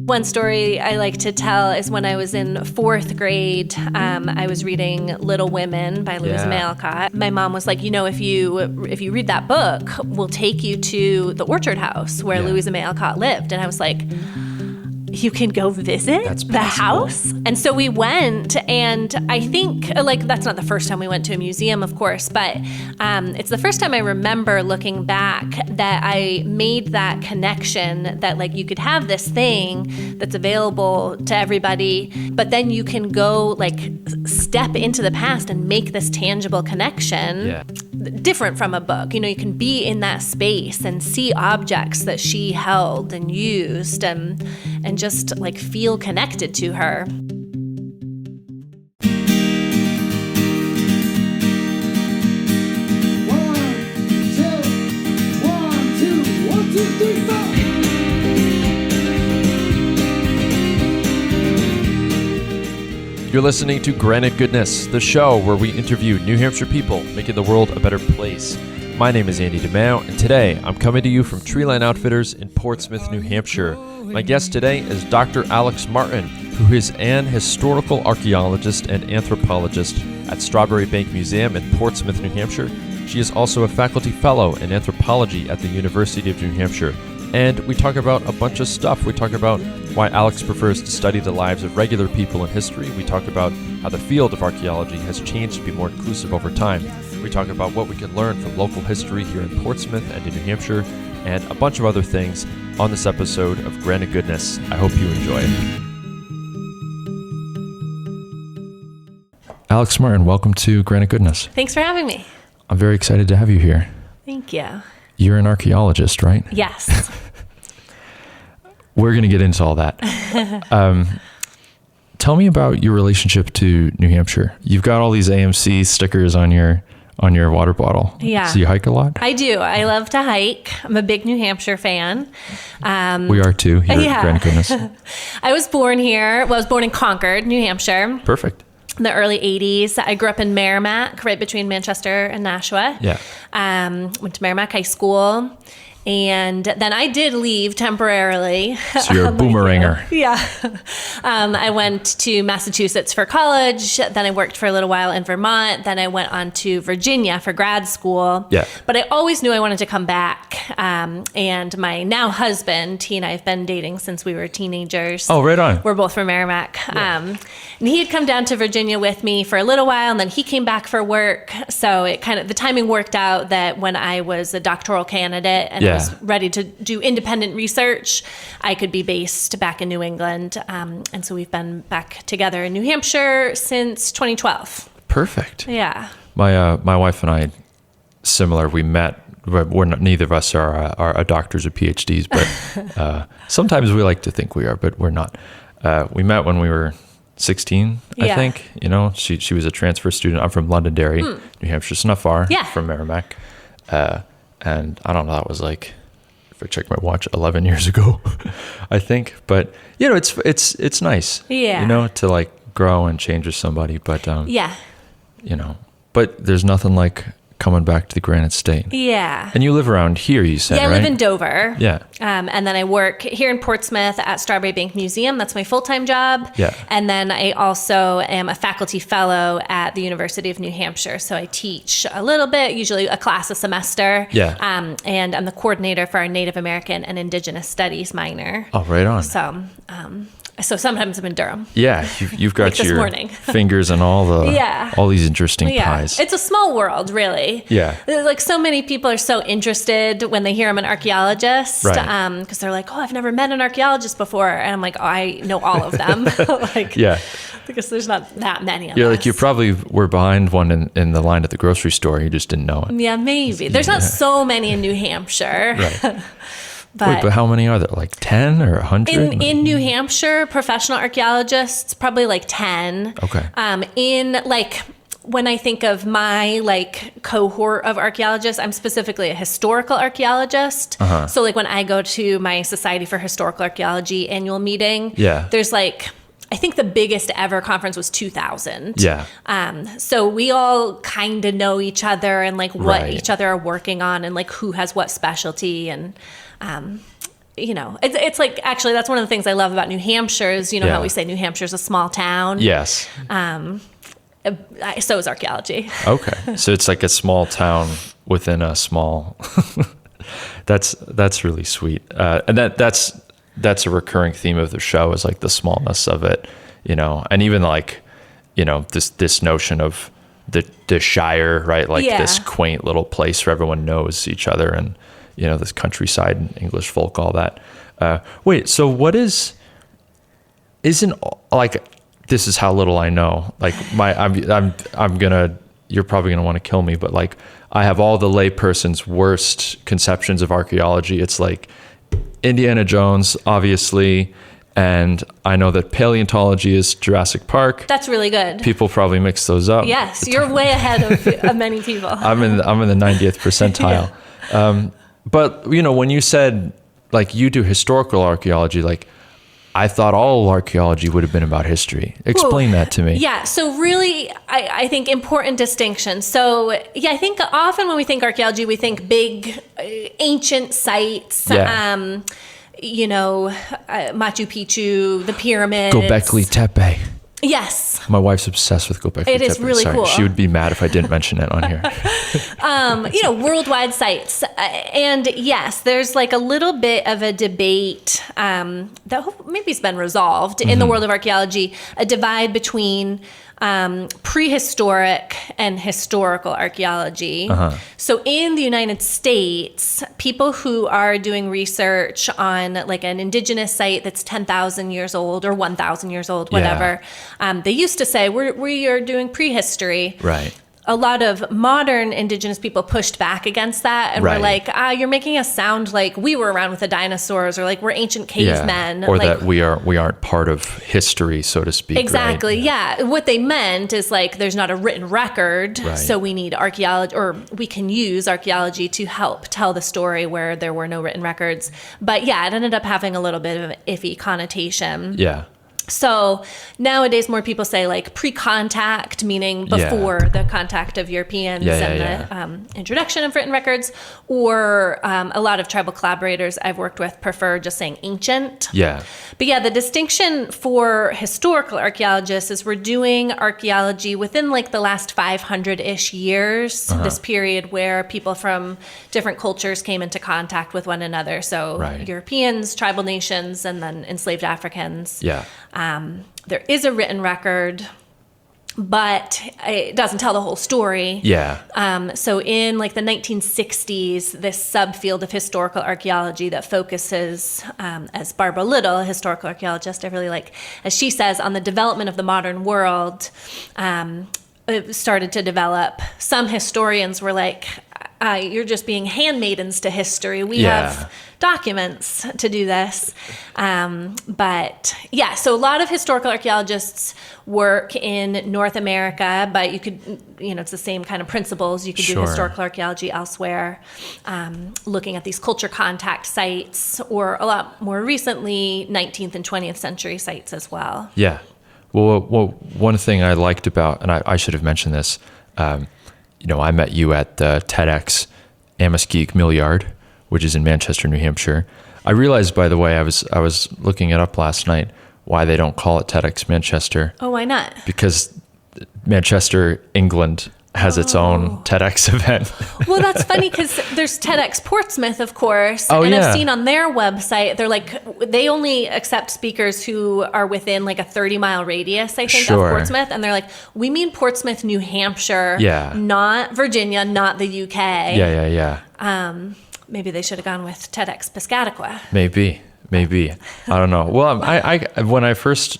One story I like to tell is when I was in fourth grade, I was reading Little Women by Louisa May Alcott. My mom was like, if you read that book, we'll take you to the orchard house where Louisa May Alcott lived. And I was like, you can go visit the house? And so we went, and I think, that's not the first time we went to a museum, of course, but it's the first time I remember looking back that I made that connection that, you could have this thing that's available to everybody, but then you can go, step into the past and make this tangible connection. Different from a book. You can be in that space and see objects that she held and used and just feel connected to her. You're listening to Granite Goodness, the show where we interview New Hampshire people making the world a better place. My name is Andy DeMeo, and today I'm coming to you from Treeline Outfitters in Portsmouth, New Hampshire. My guest today is Dr. Alix Martin, who is an historical archaeologist and anthropologist at Strawberry Bank Museum in Portsmouth, New Hampshire. She is also a faculty fellow in anthropology at the University of New Hampshire. And we talk about a bunch of stuff. We talk about why Alix prefers to study the lives of regular people in history. We talk about how the field of archaeology has changed to be more inclusive over time. We talk about what we can learn from local history here in Portsmouth and in New Hampshire, and a bunch of other things on this episode of Granite Goodness. I hope you enjoy it. Alix Martin, welcome to Granite Goodness. Thanks for having me. I'm very excited to have you here. Thank you. You're an archaeologist, right? Yes. We're going to get into all that. Tell me about your relationship to New Hampshire. You've got all these AMC stickers on your water bottle. Yeah. So you hike a lot? I do. I love to hike. I'm a big New Hampshire fan. We are too here at Granite Goodness. I was born here. Well, I was born in Concord, New Hampshire. Perfect. In the early 80s. I grew up in Merrimack, right between Manchester and Nashua. Yeah. Went to Merrimack High School. And then I did leave temporarily. So you're a boomeranger. Yeah. I went to Massachusetts for college. Then I worked for a little while in Vermont. Then I went on to Virginia for grad school. Yeah. But I always knew I wanted to come back. And my now husband, he and I have been dating since we were teenagers. Oh, right on. We're both from Merrimack. Yeah. And he had come down to Virginia with me for a little while, and then he came back for work. So it the timing worked out that when I was a doctoral candidate and I was ready to do independent research, I could be based back in New England. And so we've been back together in New Hampshire since 2012. Perfect. Yeah. My wife and I, similar. We met. Neither of us are doctors or PhDs, but sometimes we like to think we are, but we're not. We met when we were 16, I think. She was a transfer student. I'm from Londonderry, New Hampshire, so not far from Merrimack. And I don't know, that was if I check my watch, 11 years ago, I think. But it's nice, to grow and change with somebody. But but there's nothing like coming back to the Granite State. Yeah. And you live around here, you said, right? Yeah, I live in Dover. Yeah. And then I work here in Portsmouth at Strawberry Bank Museum. That's my full-time job. Yeah. And then I also am a faculty fellow at the University of New Hampshire. So I teach a little bit, usually a class a semester. Yeah. And I'm the coordinator for our Native American and Indigenous Studies minor. Oh, right on. So sometimes I'm in Durham. Yeah, you've got your fingers in all these interesting pies. It's a small world, really. Yeah. So many people are so interested when they hear I'm an archaeologist, right? Because they're like, "Oh, I've never met an archaeologist before," and I'm like, "Oh, I know all of them." Because there's not that many of us. You probably were behind one in the line at the grocery store. You just didn't know it. Yeah, maybe. There's not so many in New Hampshire. Right. But how many are there? 10 or 100? In New Hampshire, professional archaeologists, probably 10. Okay. When I think of my cohort of archaeologists, I'm specifically a historical archaeologist. Uh-huh. So when I go to my Society for Historical Archaeology annual meeting, there's I think the biggest ever conference was 2,000. Yeah. So we all kind of know each other and what each other are working on and who has what specialty and it's like, actually, that's one of the things I love about New Hampshire is, Yeah. how we say New Hampshire's a small town. Yes. So is archaeology. Okay. So it's like a small town within a small. That's really sweet. And that's a recurring theme of the show, is like the smallness of it, and even like, this notion of the Shire, right? Like this quaint little place where everyone knows each other, and, this countryside and English folk, all that. Wait, so what isn't like, this is how little I know. Like you're probably gonna want to kill me, but like, I have all the layperson's worst conceptions of archaeology. It's like Indiana Jones, obviously, and I know that paleontology is Jurassic Park. That's really good. People probably mix those up. Yes, you're way ahead of many people. I'm in the 90th percentile. Yeah. But when you said like you do historical archaeology, like I thought all archaeology would have been about history. Explain that to me. Yeah, so really, I think important distinction. So I think often when we think archaeology, we think big, ancient sites. Yeah. Machu Picchu, the pyramids. Göbekli Tepe. Yes. My wife's obsessed with Göbekli Tepe. It is really cool. She would be mad if I didn't mention it on here. Worldwide sites. And yes, there's like a little bit of a debate that maybe has been resolved in the world of archaeology, a divide between prehistoric and historical archaeology. So in the United States, people who are doing research on like an indigenous site that's 10,000 years old or 1,000 years old, whatever, they used to say we are doing prehistory. Right. A lot of modern indigenous people pushed back against that and were like, you're making us sound like we were around with the dinosaurs, or like we're ancient cavemen. Or like, that we aren't part of history, so to speak. Exactly, right? yeah. What they meant is like there's not a written record, so we need archaeology, or we can use archaeology to help tell the story where there were no written records. But it ended up having a little bit of an iffy connotation. Yeah. So nowadays, more people say like pre-contact, meaning before the contact of Europeans and the introduction of written records, or a lot of tribal collaborators I've worked with prefer just saying ancient. Yeah. But the distinction for historical archaeologists is we're doing archaeology within like the last 500-ish years, this period where people from different cultures came into contact with one another. So Europeans, tribal nations, and then enslaved Africans. Yeah. There is a written record, but it doesn't tell the whole story. Yeah. So in like the 1960s, this subfield of historical archaeology that focuses, as Barbara Little, a historical archaeologist, I really like, as she says, on the development of the modern world, it started to develop. Some historians were like, you're just being handmaidens to history. We have documents to do this. So a lot of historical archaeologists work in North America, but you could, it's the same kind of principles. You could do historical archaeology elsewhere, looking at these culture contact sites, or a lot more recently, 19th and 20th century sites as well. Yeah. Well, one thing I liked about, and I should have mentioned this, I met you at the TEDx Amoskeag Mill Yard, which is in Manchester, New Hampshire. I realized, by the way, I was looking it up last night, why they don't call it TEDx Manchester. Oh, why not? Because Manchester, England, has its own TEDx event. Well, that's funny because there's TEDx Portsmouth, of course. Oh, and yeah. I've seen on their website, they're like, they only accept speakers who are within like a 30-mile radius, I think, of Portsmouth. And they're like, we mean Portsmouth, New Hampshire, not Virginia, not the UK. Yeah. Maybe they should have gone with TEDx Piscataqua. Maybe. I don't know. Well, I when I first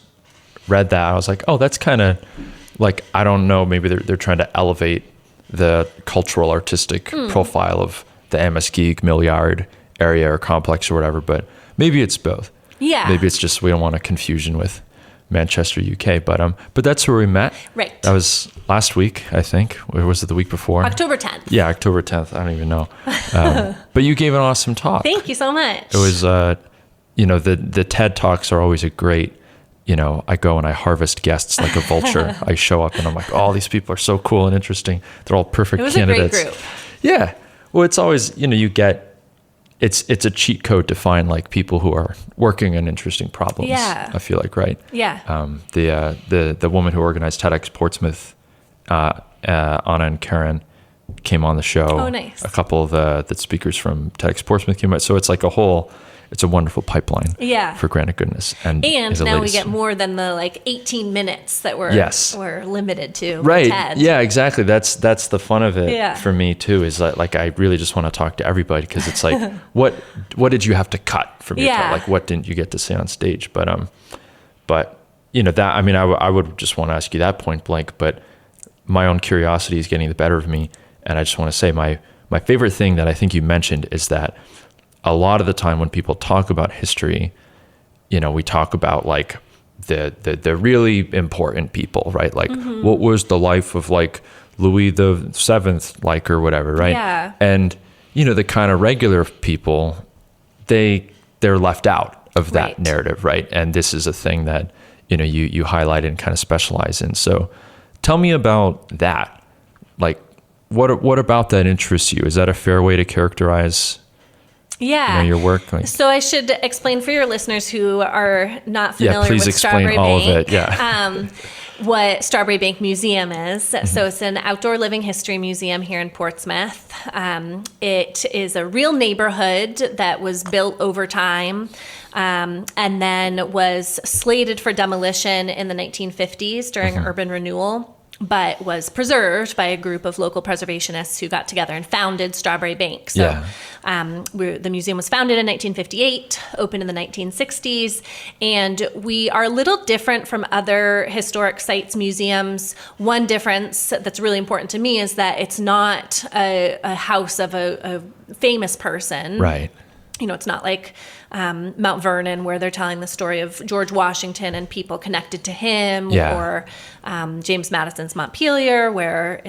read that, I was like, oh, that's kind of like, I don't know, maybe they're trying to elevate the cultural artistic profile of the Amoskeag Mill Yard area or complex or whatever, but maybe it's both. Yeah. Maybe it's just we don't want a confusion with Manchester, UK, but that's where we met. Right. That was last week, I think. Or was it the week before? October 10th. Yeah, October 10th. I don't even know. But you gave an awesome talk. Thank you so much. It was, the TED Talks are always a great, I go and I harvest guests like a vulture. I show up and I'm like, oh, these people are so cool and interesting. They're all perfect candidates. It was a great group. Yeah. Well, it's always, you get it's a cheat code to find like people who are working on interesting problems. Yeah. I feel like, right? Yeah. The woman who organized TEDx Portsmouth, Anna and Karen, came on the show. Oh, nice. A couple of the speakers from TEDx Portsmouth came out. So it's like it's a wonderful pipeline for Granite Goodness. And now we get more than the like 18 minutes that we're limited to. Right. TED. Yeah, exactly. That's the fun of it for me too, is that like I really just want to talk to everybody, because it's like what did you have to cut from your talk? Like what didn't you get to say on stage? But that, I mean, I would just want to ask you that point blank, but my own curiosity is getting the better of me. And I just want to say my favorite thing that I think you mentioned is that a lot of the time when people talk about history, we talk about like the really important people, right? Like what was the life of like Louis the VII like, or whatever, right? Yeah. And the kind of regular people, they're left out of that narrative, right? And this is a thing that you highlight and kind of specialize in. So tell me about that. Like what about that interests you? Is that a fair way to characterize your work? So I should explain for your listeners who are not familiar with Strawberry Bank. Please explain all of it. Yeah. What Strawberry Bank Museum is. So it's an outdoor living history museum here in Portsmouth. It is a real neighborhood that was built over time, and then was slated for demolition in the 1950s during urban renewal, but was preserved by a group of local preservationists who got together and founded Strawberry Bank. So the museum was founded in 1958, opened in the 1960s, and we are a little different from other historic sites museums. One difference that's really important to me is that it's not a house of a famous person. Right. It's not like Mount Vernon, where they're telling the story of George Washington and people connected to him, or James Madison's Montpelier, where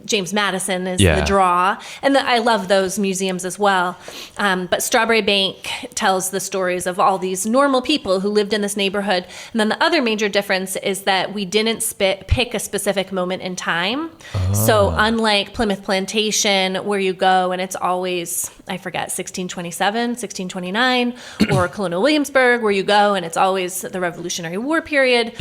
James Madison is the draw. And I love those museums as well. But Strawberry Bank tells the stories of all these normal people who lived in this neighborhood. And then the other major difference is that we didn't pick a specific moment in time. So unlike Plymouth Plantation, where you go and it's always, I forget, 1627, 1629, or Colonial Williamsburg, where you go and it's always the Revolutionary War period.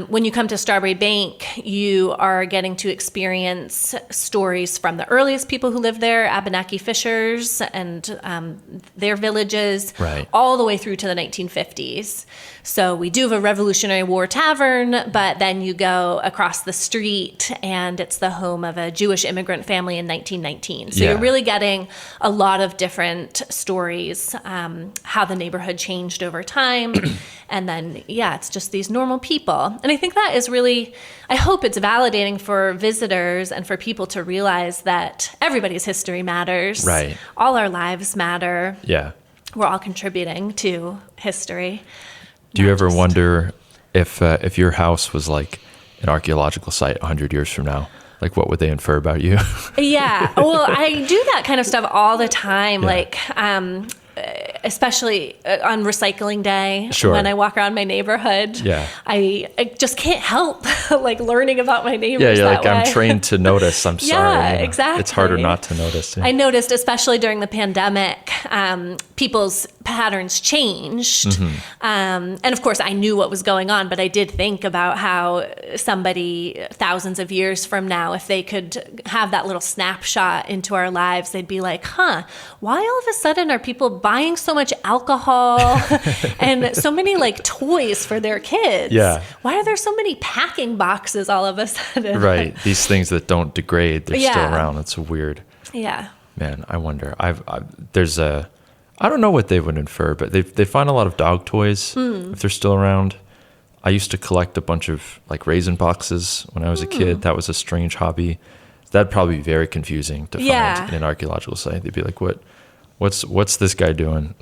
When you come to Strawberry Bank, you are getting to experience stories from the earliest people who lived there, Abenaki fishers and their villages, all the way through to the 1950s. So we do have a Revolutionary War tavern, but then you go across the street and it's the home of a Jewish immigrant family in 1919. So you're really getting a lot of different stories, how the neighborhood changed over time. And then, it's just these normal people. And I think that is really, I hope it's validating for visitors and for people to realize that everybody's history matters. Right. All our lives matter. Yeah. We're all contributing to history. Do you ever wonder if your house was like an archaeological site 100 years from now? Like, what would they infer about you? Yeah. Well, I do that kind of stuff all the time. Like, especially on recycling day, when I walk around my neighborhood, I just can't help like learning about my neighbors. Like way. I'm trained to notice. I'm sorry. Yeah, exactly. It's harder not to notice. Yeah. I noticed, especially during the pandemic, people's patterns changed. And of course, I knew what was going on, but I did think about how somebody thousands of years from now, if they could have that little snapshot into our lives, they'd be like, why all of a sudden are people buying so much alcohol and so many like toys for their kids? Yeah. Why are there so many packing boxes all of a sudden? Right. These things that don't degrade, they're still around. It's so weird. Yeah. Man, I wonder. I don't know what they would infer, but they find a lot of dog toys if they're still around. I used to collect a bunch of like raisin boxes when I was a kid. That was a strange hobby. That'd probably be very confusing to find in an archaeological site. They'd be like, what's this guy doing?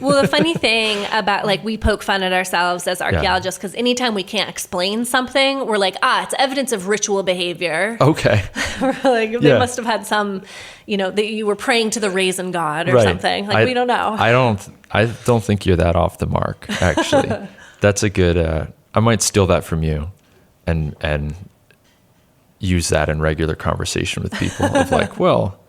Well, the funny thing about, like, we poke fun at ourselves as archaeologists because anytime we can't explain something, we're like, it's evidence of ritual behavior. Okay. We're like, they must have had some, that you were praying to the raisin god or something. Like, we don't know. I don't think you're that off the mark, actually. That's a good, I might steal that from you and use that in regular conversation with people of like, well,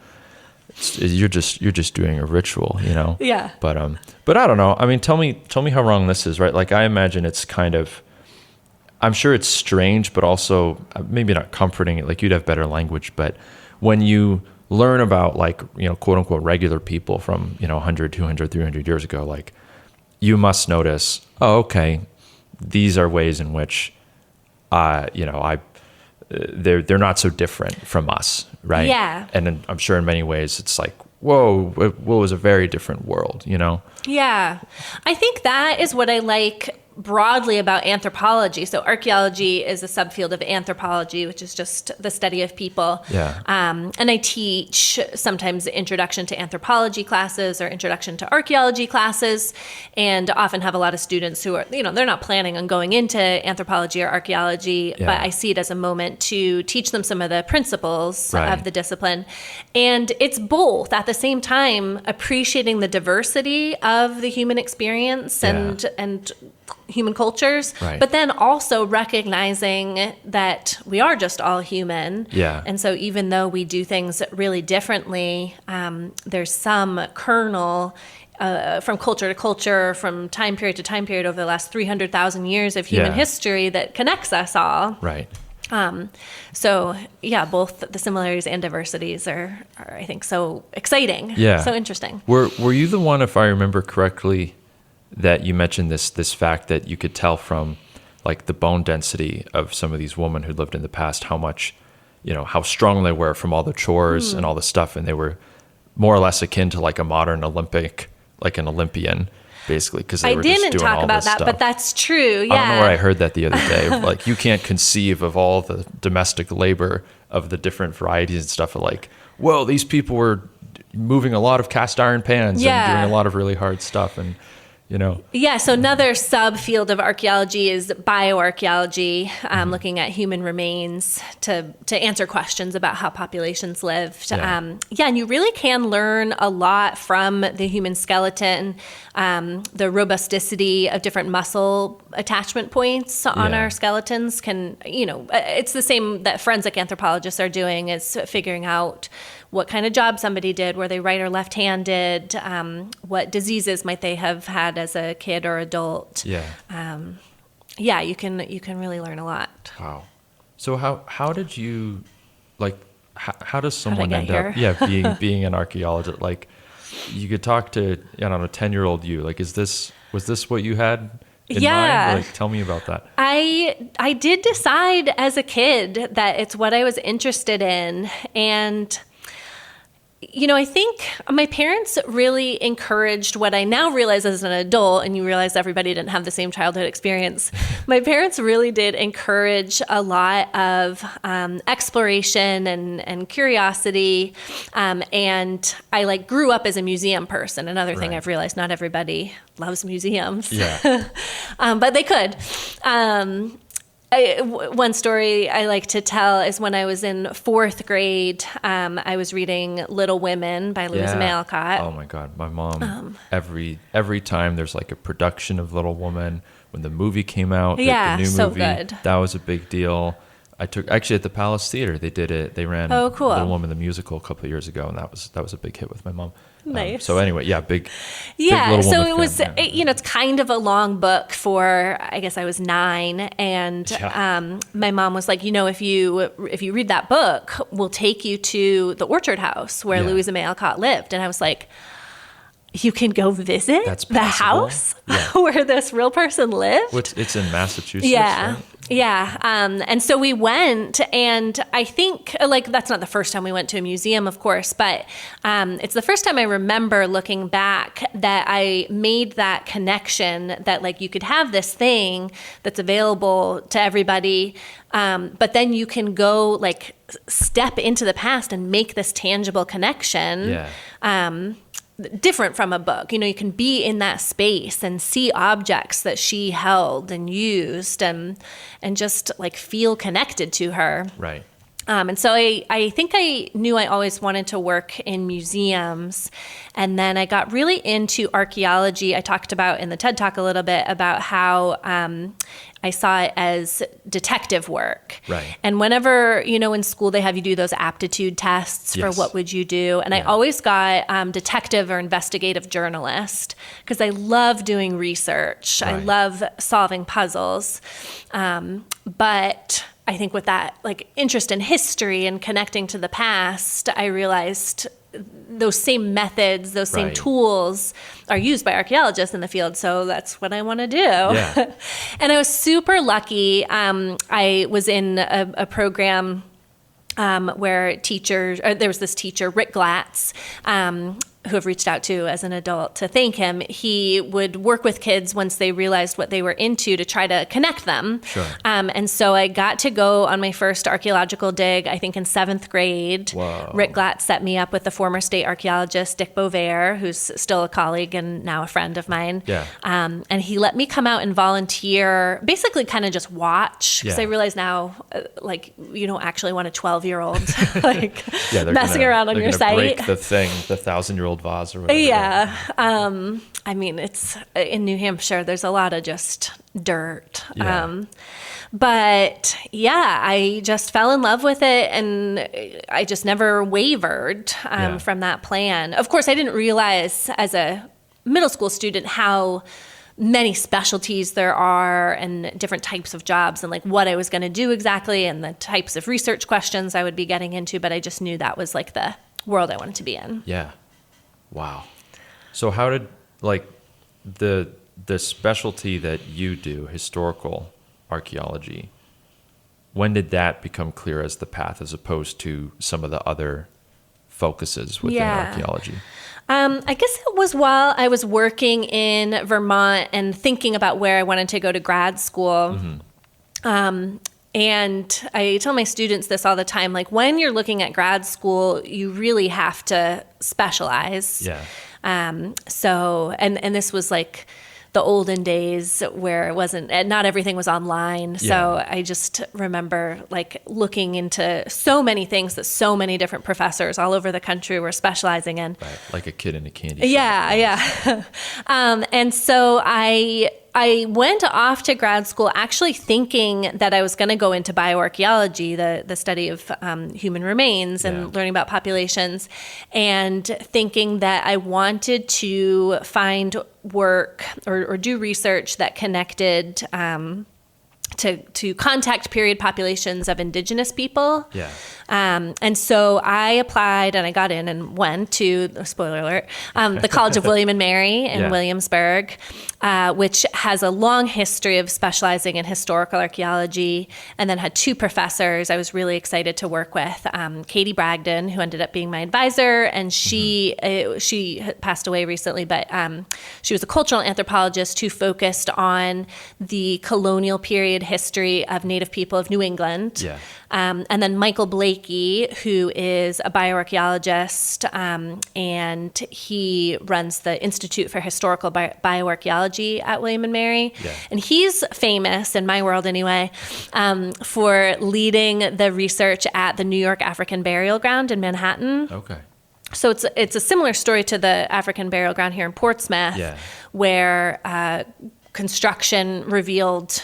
you're just doing a ritual, Yeah. But I don't know. I mean, tell me how wrong this is, right? Like, I imagine it's kind of, I'm sure it's strange, but also maybe not comforting. Like, you'd have better language, but when you learn about, like, quote unquote regular people from 100, 200, 300 years ago, like, you must notice, oh, okay, these are ways in which they're not so different from us, right? Yeah. And then I'm sure in many ways it's like, whoa, it was a very different world, Yeah. I think that is what I like broadly about anthropology. So archaeology is a subfield of anthropology, which is just the study of people. Yeah. And I teach sometimes introduction to anthropology classes or introduction to archaeology classes, and often have a lot of students who are, they're not planning on going into anthropology or archaeology, but I see it as a moment to teach them some of the principles of the discipline. And it's both at the same time appreciating the diversity of the human experience and human cultures, but then also recognizing that we are just all human. Yeah. And so even though we do things really differently, there's some kernel from culture to culture, from time period to time period over the last 300,000 years of human history that connects us all. Right. So yeah, both the similarities and diversities are I think so exciting. Yeah. So interesting. Were you the one, if I remember correctly, that you mentioned this fact that you could tell from, like, the bone density of some of these women who lived in the past, how much, how strong they were from all the chores and all the stuff, and they were more or less akin to, like, a modern Olympic, like an Olympian, basically, because they were just doing all this stuff. I didn't talk about that, but that's true. Yeah. I don't know where I heard that the other day. Like, you can't conceive of all the domestic labor of the different varieties and stuff. Of, like, whoa, these people were moving a lot of cast iron pans and doing a lot of really hard stuff, and Yeah, so another subfield of archaeology is bioarchaeology, looking at human remains to answer questions about how populations lived. And you really can learn a lot from the human skeleton, the robusticity of different muscle attachment points on our skeletons can, it's the same that forensic anthropologists are doing, is figuring out what kind of job somebody did. Were they right or left-handed? What diseases might they have had as a kid or adult? Yeah. You can really learn a lot. Wow. So how did you, like, how does someone end here? up being an archaeologist? Like, you could talk to, I don't know, 10-year-old you. Like, was this what you had in mind? Like, tell me about that. I did decide as a kid that it's what I was interested in, and I think my parents really encouraged what I now realize as an adult, and you realize everybody didn't have the same childhood experience. My parents really did encourage a lot of exploration and curiosity, and I grew up as a museum person. Another thing I've realized, not everybody loves museums, but they could. One story I like to tell is when I was in fourth grade, I was reading Little Women by Louisa May Alcott. Oh my God, my mom, every time there's like a production of Little Woman, when the movie came out, the new movie, good. That was a big deal. Actually at the Palace Theater, they did it. They ran Little Woman the musical a couple of years ago, and that was a big hit with my mom. Nice. So anyway, big Little so it was, it's kind of a long book for, I guess I was 9, and my mom was like, if you read that book, we'll take you to the Orchard House where Louisa May Alcott lived, and I was like, you can go visit the house where this real person lived? It's in Massachusetts, right? Yeah. And so we went, and I think, that's not the first time we went to a museum, of course, but it's the first time I remember looking back that I made that connection that, you could have this thing that's available to everybody, but then you can go, step into the past and make this tangible connection. Different from a book. You can be in that space and see objects that she held and used and just feel connected to her. Right. And so I think I knew I always wanted to work in museums. And then I got really into archaeology. I talked about in the TED Talk a little bit about how I saw it as detective work. Right. And whenever, in school they have you do those aptitude tests for Yes. what would you do. And I always got detective or investigative journalist because I love doing research. Right. I love solving puzzles. But I think with that interest in history and connecting to the past, I realized those same methods, those same Right. tools are used by archaeologists in the field. So that's what I want to do. Yeah. And I was super lucky. I was in a program where there was this teacher, Rick Glatz, who I've reached out to as an adult to thank him. He would work with kids once they realized what they were into to try to connect them. Sure. And so I got to go on my first archaeological dig, I think in 7th grade. Whoa. Rick Glatz set me up with the former state archaeologist, Dick Bovair, who's still a colleague and now a friend of mine. Yeah. And he let me come out and volunteer, basically kind of just watch, because Yeah. I realize now, you don't actually want a 12-year-old They're messing around on they're your gonna site. break the thing, the 1,000-year-old vase or whatever. Yeah. I mean, it's in New Hampshire, there's a lot of just dirt. Yeah. But yeah, I just fell in love with it and I just never wavered from that plan. Of course, I didn't realize as a middle school student how many specialties there are and different types of jobs and what I was going to do exactly and the types of research questions I would be getting into. But I just knew that was the world I wanted to be in. Yeah. Wow. So how did the specialty that you do, historical archaeology, when did that become clear as the path as opposed to some of the other focuses within archaeology? I guess it was while I was working in Vermont and thinking about where I wanted to go to grad school. Mm-hmm. And I tell my students this all the time, when you're looking at grad school, you really have to specialize. Yeah. So this was the olden days where not everything was online. So Yeah. I just remember looking into so many things that so many different professors all over the country were specializing in. Right. Like a kid in a candy shop. Yeah. And so I went off to grad school actually thinking that I was going to go into bioarchaeology, the study of human remains and learning about populations, and thinking that I wanted to find work or do research that connected to contact period populations of indigenous people. Yeah. And so I applied and I got in and went to, spoiler alert, the College of William and Mary in Williamsburg, which has a long history of specializing in historical archaeology, and then had 2 professors I was really excited to work with. Katie Bragdon, who ended up being my advisor, and she had passed away recently, but she was a cultural anthropologist who focused on the colonial period history of Native people of New England. Yeah. And then Michael Blakey, who is a bioarchaeologist, and he runs the Institute for Historical Bioarchaeology at William and Mary. Yeah. And he's famous, in my world anyway, for leading the research at the New York African Burial Ground in Manhattan. Okay. So it's a similar story to the African Burial Ground here in Portsmouth, where construction revealed,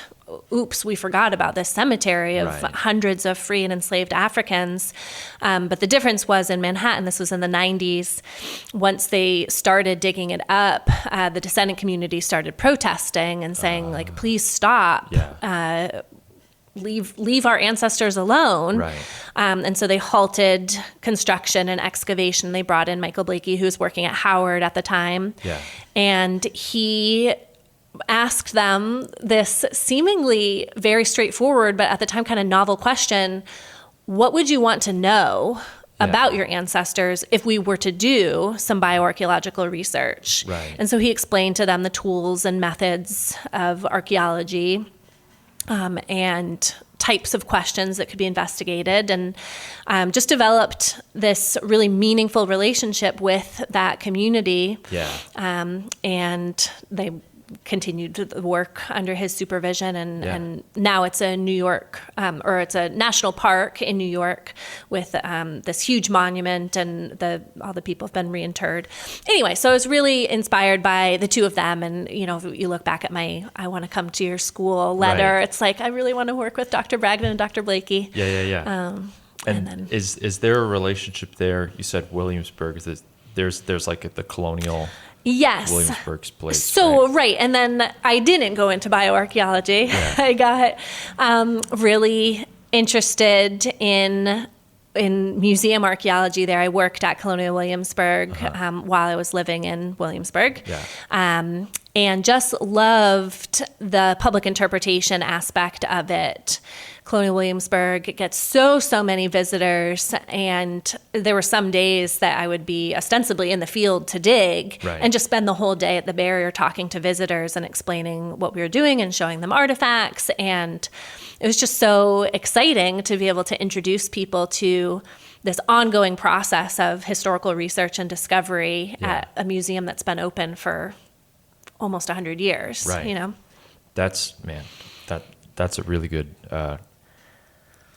oops, we forgot about this cemetery of hundreds of free and enslaved Africans. But the difference was in Manhattan, this was in the 90s, once they started digging it up, the descendant community started protesting and saying, please stop. Leave our ancestors alone. Right. And so they halted construction and excavation. They brought in Michael Blakey, who was working at Howard at the time. Yeah. And he asked them this seemingly very straightforward, but at the time kind of novel question: what would you want to know about your ancestors if we were to do some bioarchaeological research? Right. And so he explained to them the tools and methods of archaeology, and types of questions that could be investigated, and just developed this really meaningful relationship with that community. Yeah. And they continued the work under his supervision, and now it's a New York, or it's a national park in New York with this huge monument, and all the people have been reinterred. Anyway, so I was really inspired by the two of them, and if you look back at my "I want to come to your school" letter, it's like I really want to work with Dr. Bragdon and Dr. Blakey. And then, is there a relationship there? You said Williamsburg. There's like the colonial. Yes. Williamsburg's place. So, right. And then I didn't go into bioarchaeology. Yeah. I got really interested in museum archaeology there. I worked at Colonial Williamsburg while I was living in Williamsburg. Yeah. And just loved the public interpretation aspect of it. Colonial Williamsburg gets so many visitors, and there were some days that I would be ostensibly in the field to dig and just spend the whole day at the barrier talking to visitors and explaining what we were doing and showing them artifacts. And it was just so exciting to be able to introduce people to this ongoing process of historical research and discovery at a museum that's been open for almost 100 years. Right. That's a really good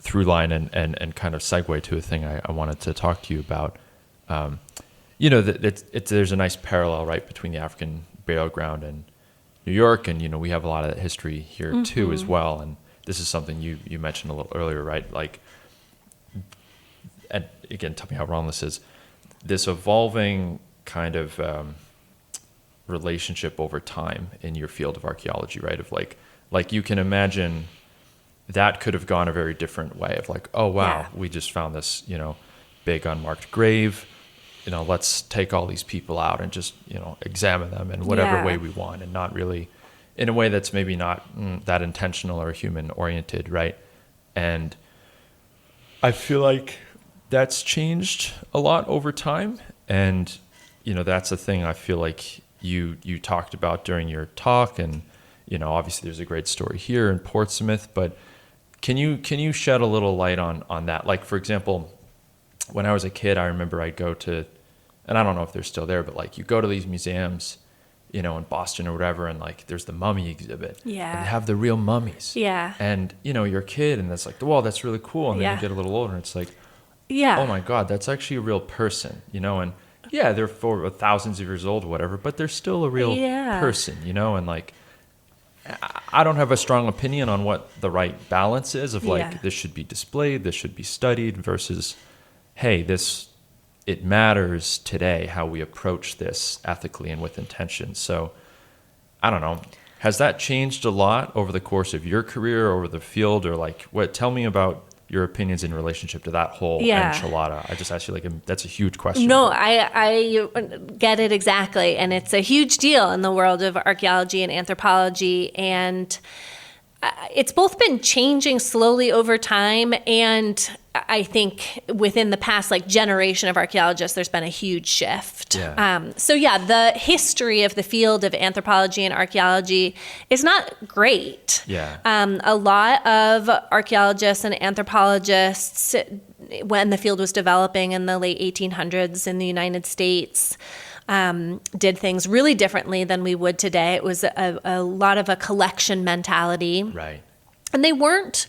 through line and kind of segue to a thing I wanted to talk to you about. There's a nice parallel, right, between the African burial ground and New York, and we have a lot of that history here too as well. And this is something you mentioned a little earlier, right? Like, and again, tell me how wrong this is. This evolving kind of relationship over time in your field of archaeology, right? Of like you can imagine that could have gone a very different way of like, oh wow, we just found this, big unmarked grave. Let's take all these people out and just, examine them in whatever way we want, and not really in a way that's maybe not that intentional or human oriented, right? And I feel like that's changed a lot over time. And, that's a thing I feel like you talked about during your talk. And, obviously there's a great story here in Portsmouth, but can you shed a little light on that? Like, for example, when I was a kid, I remember I'd go to, and I don't know if they're still there, but like you go to these museums, in Boston or whatever, and like there's the mummy exhibit. Yeah. And they have the real mummies. Yeah. And, you're a kid, and that's like, well, that's really cool. And then you get a little older, and it's like, oh my God, that's actually a real person, and they're for thousands of years old or whatever, but they're still a real person, and like, I don't have a strong opinion on what the right balance is of like, this should be displayed, this should be studied, versus, hey, it matters today how we approach this ethically and with intention. So I don't know, has that changed a lot over the course of your career, over the field, or like tell me about your opinions in relationship to that whole enchilada. I just asked you that's a huge question. No, I get it exactly. And it's a huge deal in the world of archaeology and anthropology. And it's both been changing slowly over time, and I think within the past generation of archaeologists, there's been a huge shift. Yeah. The history of the field of anthropology and archaeology is not great. Yeah. A lot of archaeologists and anthropologists, when the field was developing in the late 1800s in the United States, did things really differently than we would today. It was a lot of a collection mentality. Right. And they weren't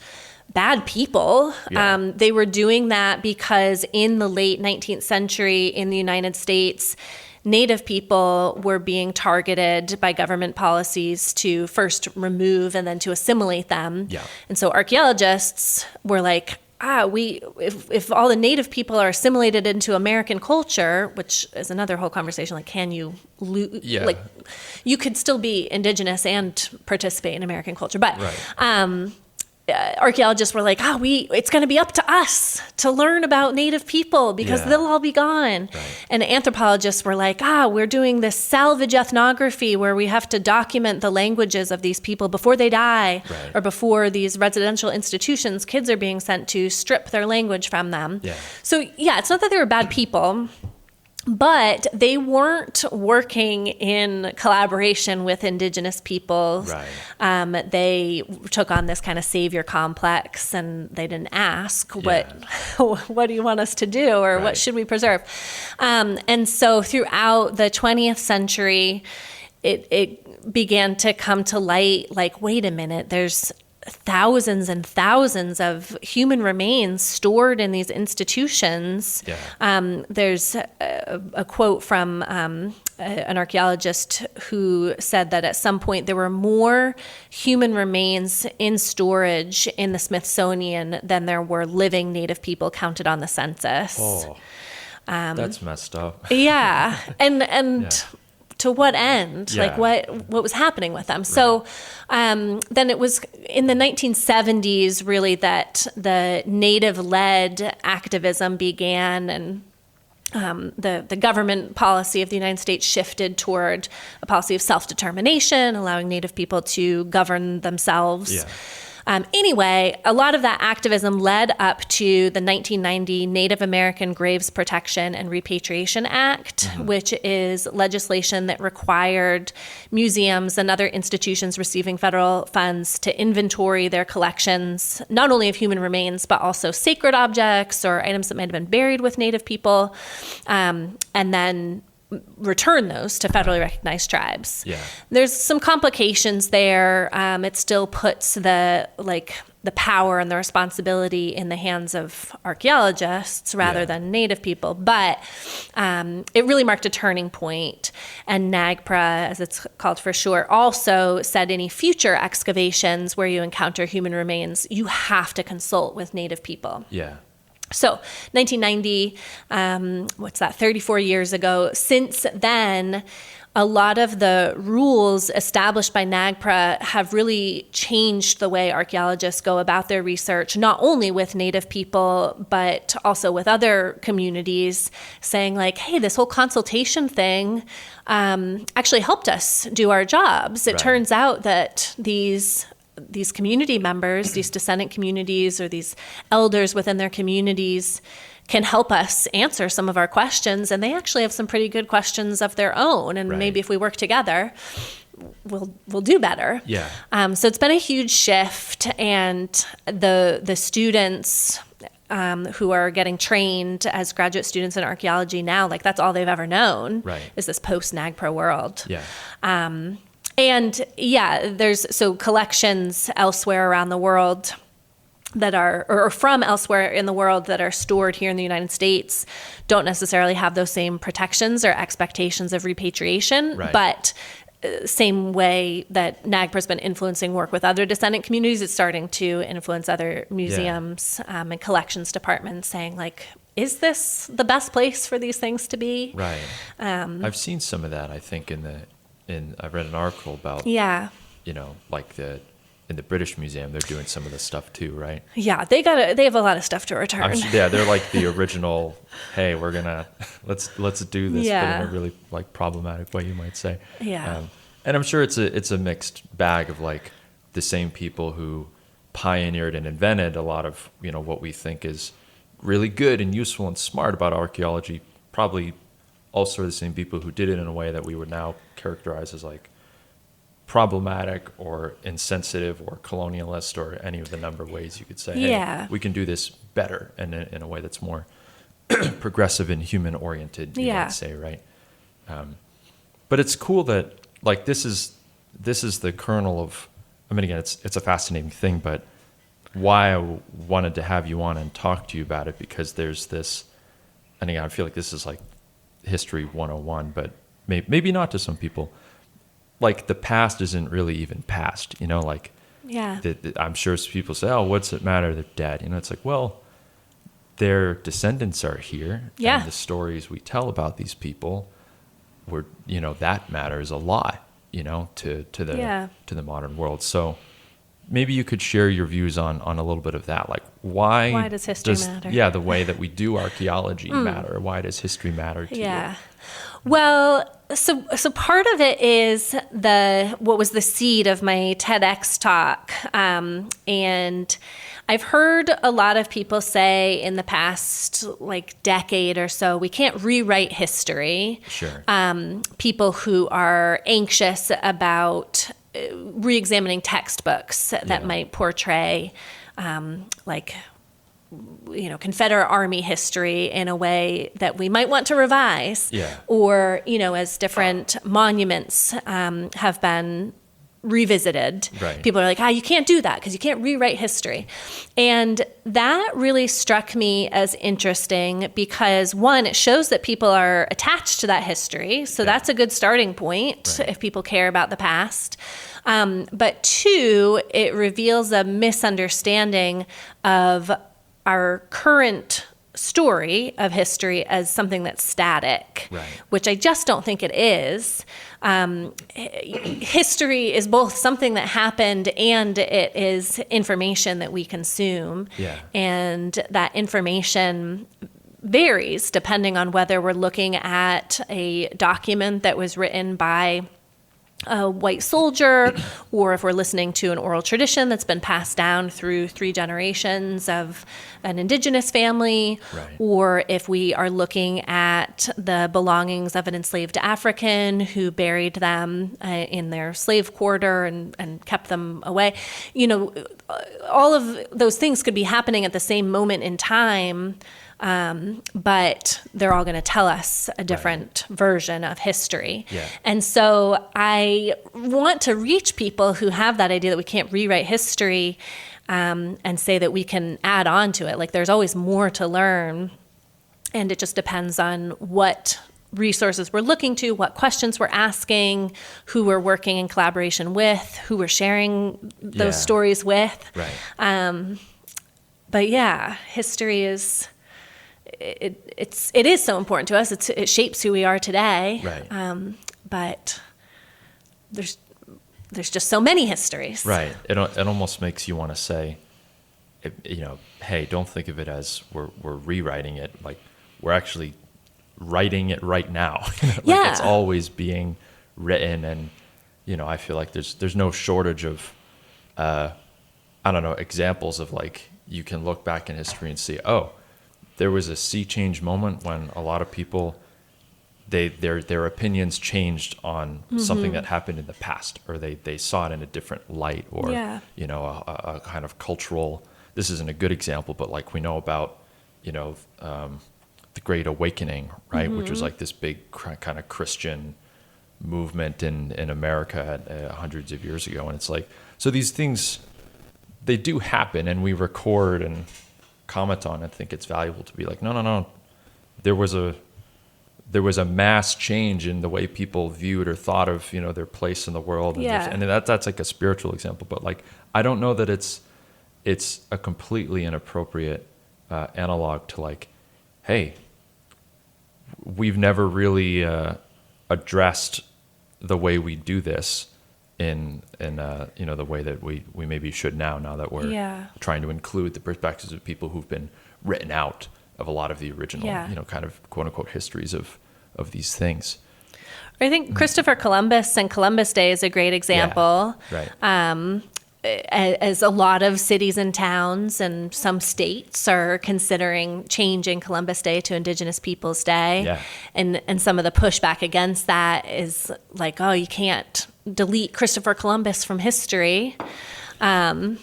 bad people. Yeah. They were doing that because in the late 19th century in the United States, Native people were being targeted by government policies to first remove and then to assimilate them. Yeah. And so archaeologists were like, if all the Native people are assimilated into American culture, which is another whole conversation, can you you could still be indigenous and participate in American culture, but archaeologists were like, it's going to be up to us to learn about Native people because they'll all be gone. Right. And anthropologists were like, we're doing this salvage ethnography where we have to document the languages of these people before they die, or before these residential institutions kids are being sent to strip their language from them. Yeah. So it's not that they were bad people, but they weren't working in collaboration with indigenous peoples. Right. They took on this kind of savior complex, and they didn't ask, what do you want us to do, or what should we preserve? And so throughout the 20th century, it began to come to light, like, wait a minute, there's thousands and thousands of human remains stored in these institutions. There's a quote from an archaeologist who said that at some point there were more human remains in storage in the Smithsonian than there were living Native people counted on the census. Oh, that's messed up. Yeah. And to what end? Yeah. Like what was happening with them? Right. So then it was in the 1970s really that the Native-led activism began, and the government policy of the United States shifted toward a policy of self-determination, allowing Native people to govern themselves. Yeah. Anyway, a lot of that activism led up to the 1990 Native American Graves Protection and Repatriation Act, which is legislation that required museums and other institutions receiving federal funds to inventory their collections, not only of human remains, but also sacred objects or items that might have been buried with Native people, and then return those to federally recognized tribes. Yeah. There's some complications there. It still puts the power and the responsibility in the hands of archaeologists rather than Native people. But it really marked a turning point. And NAGPRA, as it's called for short, also said any future excavations where you encounter human remains, you have to consult with Native people. Yeah. So 1990, 34 years ago. Since then, a lot of the rules established by NAGPRA have really changed the way archaeologists go about their research, not only with Native people, but also with other communities, saying like, hey, this whole consultation thing actually helped us do our jobs. It turns out that these community members, these descendant communities or these elders within their communities can help us answer some of our questions. And they actually have some pretty good questions of their own. And maybe if we work together, we'll do better. Yeah. So it's been a huge shift. And the students who are getting trained as graduate students in archaeology now, like that's all they've ever known is this post-NAGPRA world. Yeah. And there's collections elsewhere around the world that are, or from elsewhere in the world that are stored here in the United States don't necessarily have those same protections or expectations of repatriation, but same way that NAGPRA's been influencing work with other descendant communities, it's starting to influence other museums and collections departments saying like, is this the best place for these things to be? Right. I've seen some of that, I think, I read an article about, like in the British Museum, they're doing some of this stuff too, right? Yeah, they have a lot of stuff to return. They're like the original, hey, we're gonna, let's do this, but in a really like problematic way, you might say. Yeah. And I'm sure it's a mixed bag of like the same people who pioneered and invented a lot of, what we think is really good and useful and smart about archaeology, probably also the same people who did it in a way that we would now characterize as like problematic or insensitive or colonialist or any of the number of ways you could say, hey, we can do this better and in a way that's more progressive and human oriented, you might say, right? But it's cool that like this is the kernel of, I mean, again, it's a fascinating thing, but why I wanted to have you on and talk to you about it, because there's this, and again, I feel like this is like History 101, but maybe not to some people. Like the past isn't really even past, like I'm sure people say, oh, what's it matter? They're dead. It's like, well, their descendants are here. Yeah. And the stories we tell about these people that matters a lot, to the modern world. So maybe you could share your views on a little bit of that. Like why does history matter? Yeah, the way that we do archaeology matter. Why does history matter to you? Well, so part of it is what was the seed of my TEDx talk. And I've heard a lot of people say in the past like decade or so, we can't rewrite history. Sure. People who are anxious about re-examining textbooks that might portray like Confederate Army history in a way that we might want to revise. Yeah. Or, as different monuments have been revisited. Right. People are like, you can't do that because you can't rewrite history. And that really struck me as interesting because, one, it shows that people are attached to that history. So that's a good starting point if people care about the past. But two, it reveals a misunderstanding of our current story of history as something that's static, which I just don't think it is. History is both something that happened and it is information that we consume. Yeah. And that information varies depending on whether we're looking at a document that was written by a white soldier, or if we're listening to an oral tradition that's been passed down through 3 generations of an indigenous family, or if we are looking at the belongings of an enslaved African who buried them in their slave quarter and kept them away. All of those things could be happening at the same moment in time, but they're all going to tell us a different version of history. Yeah. And so I want to reach people who have that idea that we can't rewrite history and say that we can add on to it. Like, there's always more to learn, and it just depends on what resources we're looking to, what questions we're asking, who we're working in collaboration with, who we're sharing those stories with. Right. But yeah, history is... It is so important to us. It shapes who we are today. Right. But there's just so many histories. Right. It almost makes you want to say, hey, don't think of it as we're rewriting it. Like, we're actually writing it right now. It's always being written, and I feel like there's no shortage of examples of, like, you can look back in history and see, there was a sea change moment when a lot of people, their opinions changed on something that happened in the past, or they saw it in a different light, or a kind of cultural. This isn't a good example, but like we know about the Great Awakening, right, which was like this big kind of Christian movement in America hundreds of years ago, and it's like, so these things, they do happen, and we record and comment on it. I think it's valuable to be like, no, there was a mass change in the way people viewed or thought of their place in the world, and that's like a spiritual example, but like, I don't know that it's a completely inappropriate analog to, like, hey, we've never really addressed the way we do this in the way that we maybe should now that we're trying to include the perspectives of people who've been written out of a lot of the original kind of quote unquote histories of these things. I think Christopher Columbus and Columbus Day is a great example. Yeah, right. As a lot of cities and towns and some states are considering changing Columbus Day to Indigenous Peoples Day. Yeah. And some of the pushback against that is like, you can't delete Christopher Columbus from history. Some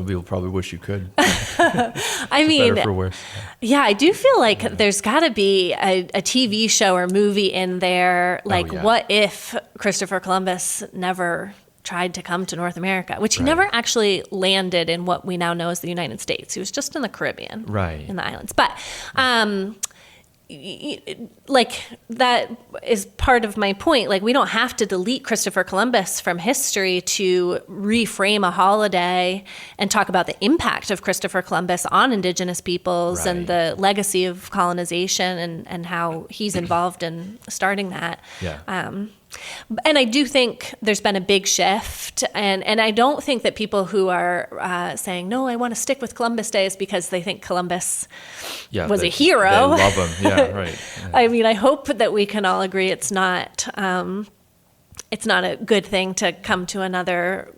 people probably wish you could. I mean, better for worse. Yeah, I do feel like there's got to be a TV show or movie in there. Like, what if Christopher Columbus never tried to come to North America, which he never actually landed in what we now know as the United States. He was just in the Caribbean, in the islands. But like, that is part of my point. Like, we don't have to delete Christopher Columbus from history to reframe a holiday and talk about the impact of Christopher Columbus on Indigenous peoples and the legacy of colonization and how he's involved in starting that. Yeah. And I do think there's been a big shift, and I don't think that people who are saying, no, I want to stick with Columbus Day is because they think Columbus was a hero. They love him, yeah, right. Yeah. I mean, I hope that we can all agree it's not a good thing to come to another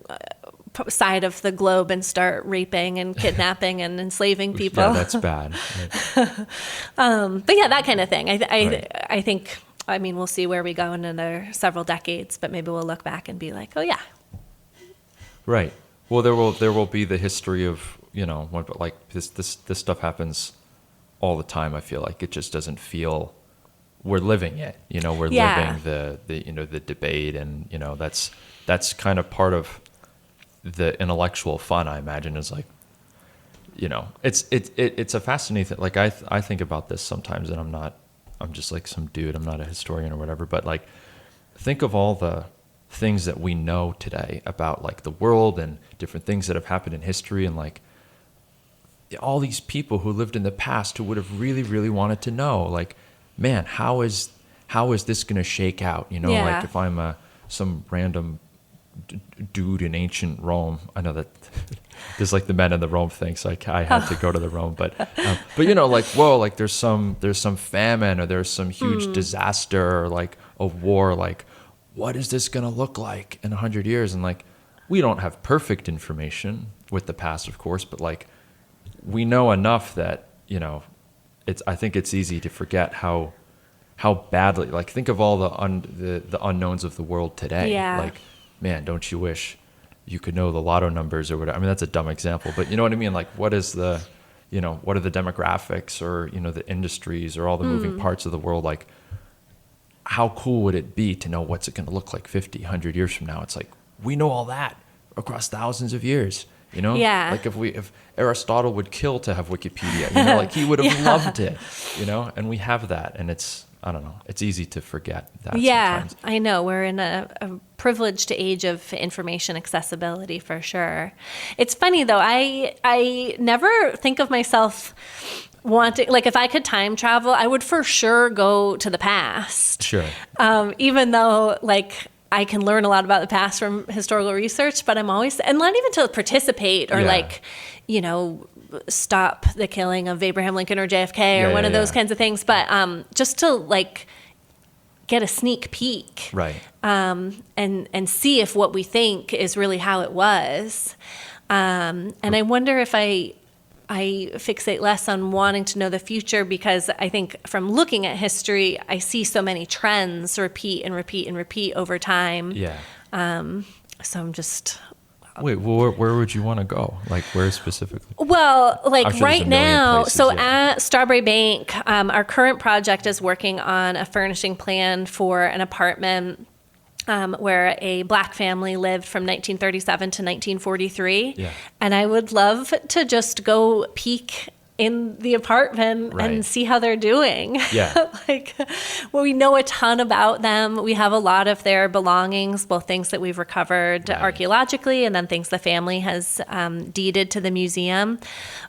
side of the globe and start raping and kidnapping and enslaving people. Yeah, that's bad. Right. But yeah, that kind of thing. I think... I mean, we'll see where we go in another several decades, but maybe we'll look back and be like, oh yeah. Right. Well, there will be the history of but like this stuff happens all the time. I feel like it just doesn't feel we're living it. We're living the debate, and that's kind of part of the intellectual fun, I imagine, is like, it's a fascinating thing. Like I think about this sometimes, and I'm just like some dude. I'm not a historian or whatever, but like, think of all the things that we know today about like the world and different things that have happened in history, and like all these people who lived in the past who would have really, really wanted to know, like, man, how is this going to shake out? Like if I'm some random dude in ancient Rome, I know that there's like the men in the Rome thing, so I had to go to the Rome, but like, whoa, like there's some famine, or there's some huge disaster, or like a war, like what is this going to look like in 100 years? And like, we don't have perfect information with the past, of course, but like we know enough that, I think it's easy to forget how badly, like think of all the unknowns of the world today. Yeah. Like, man, don't you wish you could know the lotto numbers or whatever? I mean, that's a dumb example, but you know what I mean? Like, what are the demographics, or, the industries, or all the moving parts of the world? Like, how cool would it be to know what's it going to look like 50, 100 years from now? It's like, we know all that across thousands of years, Yeah. Like if Aristotle would kill to have Wikipedia, like he would have loved it, and we have that, and it's, I don't know, it's easy to forget that sometimes. I know. We're in a privileged age of information accessibility, for sure. It's funny, though. I never think of myself wanting, like, if I could time travel, I would for sure go to the past. Sure. Even though, like, I can learn a lot about the past from historical research, but I'm always, and not even to participate or like, stop the killing of Abraham Lincoln or JFK or one of those kinds of things, but just to like get a sneak peek, right? And see if what we think is really how it was. And I wonder if I fixate less on wanting to know the future, because I think from looking at history, I see so many trends repeat and repeat and repeat over time. Yeah. So I'm just... Wait, well, where would you want to go? Like, where specifically? Well, like sure right now, places, so at Strawberry Bank, our current project is working on a furnishing plan for an apartment where a Black family lived from 1937 to 1943. Yeah. And I would love to just go peek in the apartment and see how they're doing. Yeah. Well, we know a ton about them. We have a lot of their belongings, both things that we've recovered archaeologically and then things the family has deeded to the museum.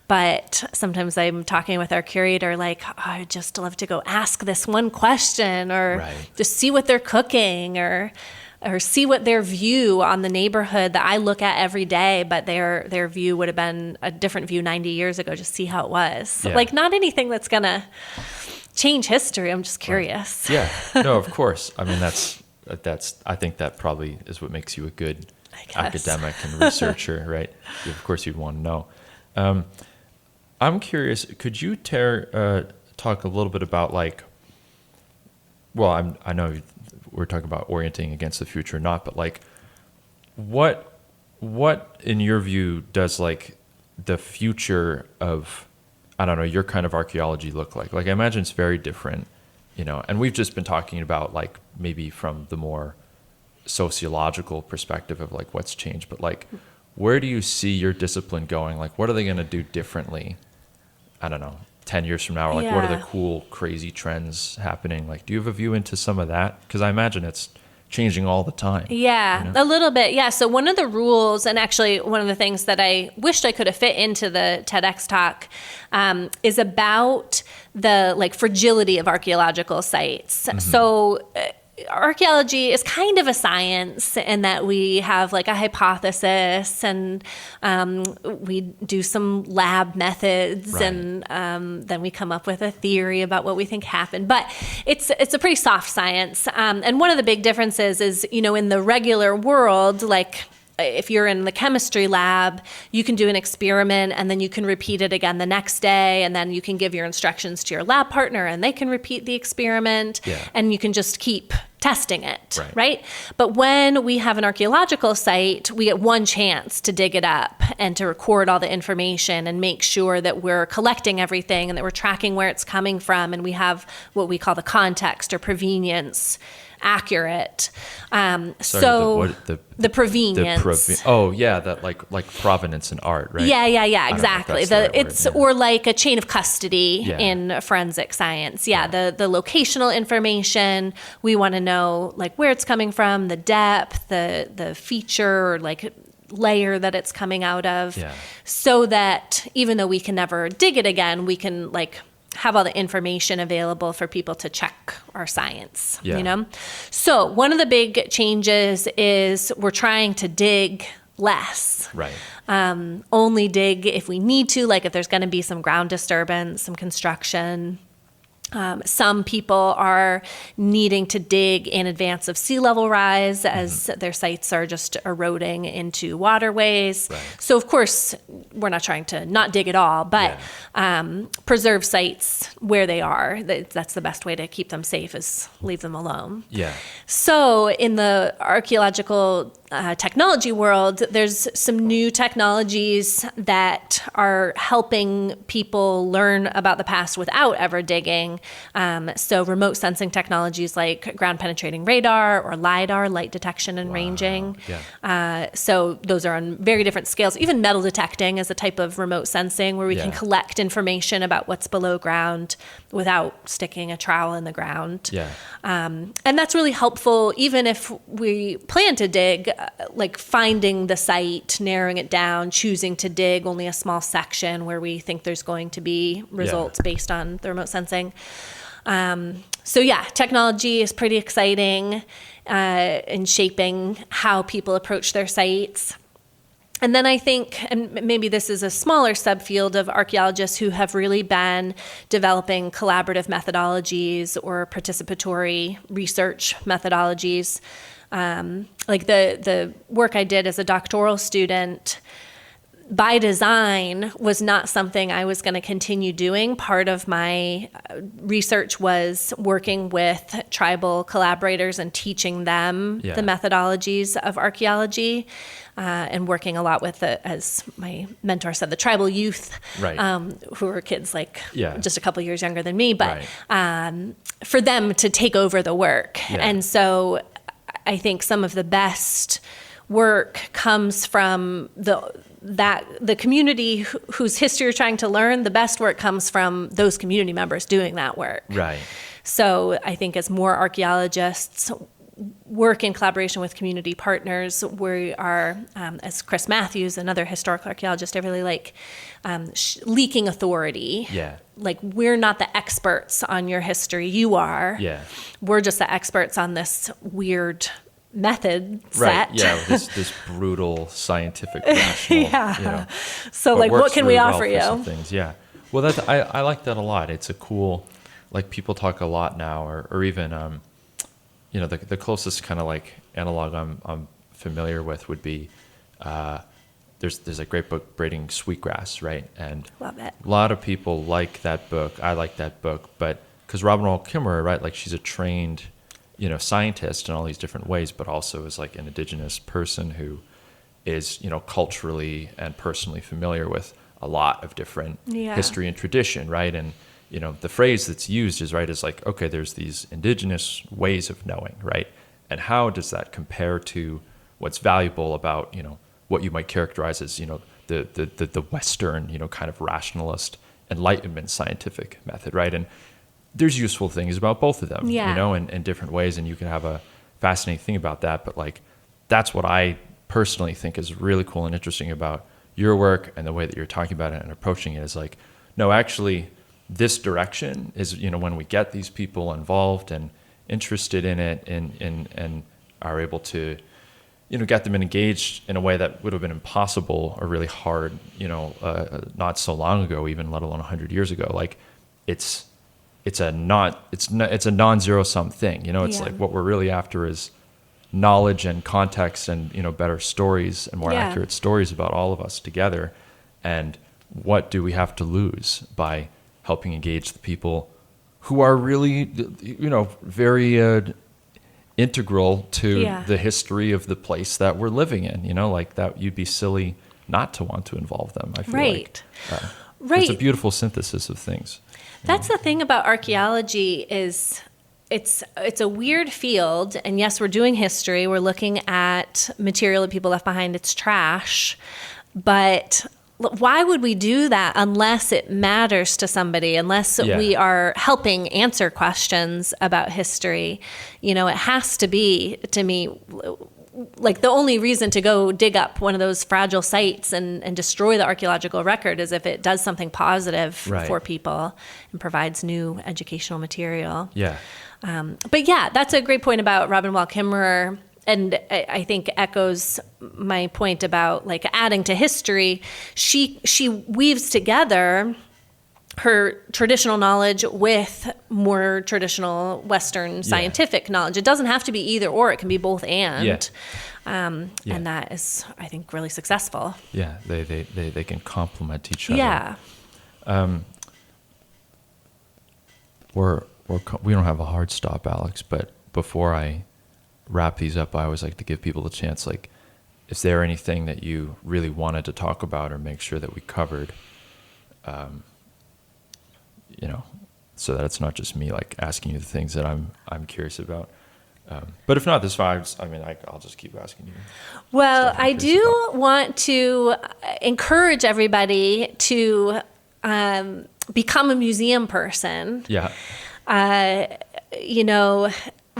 But sometimes I'm talking with our curator, like, oh, I'd just love to go ask this one question, or just see what they're cooking, or see what their view on the neighborhood that I look at every day, but their view would have been a different view 90 years ago, just see how it was. Yeah. Like, not anything that's going to change history. I'm just curious. Yeah. No, of course. I mean, that's I think that probably is what makes you a good academic and researcher, right? Of course, you'd want to know. I'm curious, could you talk a little bit about, like, well, I know we're talking about orienting against the future or not, but like, what in your view does like the future of, I don't know, your kind of archaeology look like? Like, I imagine it's very different, and we've just been talking about like maybe from the more sociological perspective of like what's changed, but like, where do you see your discipline going? Like, what are they going to do differently? I don't know, 10 years from now, or like what are the cool, crazy trends happening? Like, do you have a view into some of that? Because I imagine it's changing all the time. Yeah, a little bit. Yeah. So one of the rules, and actually one of the things that I wished I could have fit into the TEDx talk, is about the like fragility of archaeological sites. Mm-hmm. So archaeology is kind of a science in that we have like a hypothesis, and we do some lab methods, and then we come up with a theory about what we think happened. But it's a pretty soft science. And one of the big differences is, in the regular world, like if you're in the chemistry lab, you can do an experiment and then you can repeat it again the next day, and then you can give your instructions to your lab partner and they can repeat the experiment, and you can just keep testing it, right? But when we have an archaeological site, we get one chance to dig it up and to record all the information and make sure that we're collecting everything and that we're tracking where it's coming from, and we have what we call the context or provenience accurate. The provenience. That like provenance in art, right? Yeah, exactly. Or like a chain of custody in forensic science. The locational information, we want to know like where it's coming from, the depth, the feature, or like layer that it's coming out of, so that even though we can never dig it again, we can like have all the information available for people to check our science, you know? So one of the big changes is we're trying to dig less. Right. Only dig if we need to, like if there's going to be some ground disturbance, some construction. Some people are needing to dig in advance of sea level rise as their sites are just eroding into waterways. Right. So, of course, we're not trying to not dig at all, but preserve sites where they are. That's the best way to keep them safe, is leave them alone. Yeah. So in the archaeological technology world, there's some new technologies that are helping people learn about the past without ever digging. So remote sensing technologies like ground penetrating radar or LiDAR, light detection and ranging. So those are on very different scales. Even metal detecting is a type of remote sensing where we can collect information about what's below ground without sticking a trowel in the ground. And that's really helpful even if we plan to dig, like finding the site, narrowing it down, choosing to dig only a small section where we think there's going to be results based on the remote sensing. Technology is pretty exciting in shaping how people approach their sites. And then I think, and maybe this is a smaller subfield of archaeologists who have really been developing collaborative methodologies or participatory research methodologies. Like the work I did as a doctoral student, by design, was not something I was going to continue doing. Part of my research was working with tribal collaborators and teaching them the methodologies of archaeology, and working a lot with, as my mentor said, the tribal youth, who were kids like just a couple years younger than me, but for them to take over the work. And so I think some of the best work comes from the community whose history you're trying to learn. The best work comes from those community members doing that work. Right. So I think as more archaeologists work in collaboration with community partners, we are, as Chris Matthews, another historical archaeologist I really like, leaking authority. Like, we're not the experts on your history, you are. We're just the experts on this weird method set. This brutal scientific rational. So like, what can we offer you? Some things. Well, I like that a lot. It's a cool, like, people talk a lot now, or even the closest kind of like analog I'm familiar with would be there's a great book, Braiding Sweetgrass, right? And love it. A lot of people like that book. I like that book, but because Robin Wall Kimmerer, right? Like, she's a trained scientist in all these different ways, but also is like an indigenous person who is, culturally and personally familiar with a lot of different history and tradition, right? And, the phrase that's used is like, okay, there's these indigenous ways of knowing, right? And how does that compare to what's valuable about, what you might characterize as, the Western, kind of rationalist Enlightenment scientific method, right? And there's useful things about both of them, in different ways, and you can have a fascinating thing about that. But like, that's what I personally think is really cool and interesting about your work and the way that you're talking about it and approaching it is like, no, actually, this direction is, when we get these people involved and interested in it and are able to, get them engaged in a way that would have been impossible or really hard, not so long ago, even let alone 100 years ago. Like, it's a non-zero sum thing. It's like what we're really after is knowledge and context and, better stories and more accurate stories about all of us together. And what do we have to lose by helping engage the people who are really, very integral to Yeah. the history of the place that we're living in. Like that, you'd be silly not to want to involve them. I feel Right. like Right. it's a beautiful synthesis of things. That's the thing about archaeology is it's a weird field. And yes, we're doing history. We're looking at material that people left behind. It's trash. But why would we do that unless it matters to somebody, unless we are helping answer questions about history? It has to be, to me, like the only reason to go dig up one of those fragile sites and destroy the archaeological record is if it does something positive for people and provides new educational material. Yeah. But yeah, that's a great point about Robin Wall Kimmerer. And I think echoes my point about like adding to history. She weaves together her traditional knowledge with more traditional Western scientific knowledge. It doesn't have to be either or. It can be both and. And that is, I think, really successful. Yeah, they can complement each other. Yeah. We don't have a hard stop, Alex, but before I wrap these up, I always like to give people the chance, like, is there anything that you really wanted to talk about or make sure that we covered, so that it's not just me like asking you the things that I'm curious about. But if not, this fine. I'll just keep asking you. Well, I do want to encourage everybody to become a museum person. Yeah.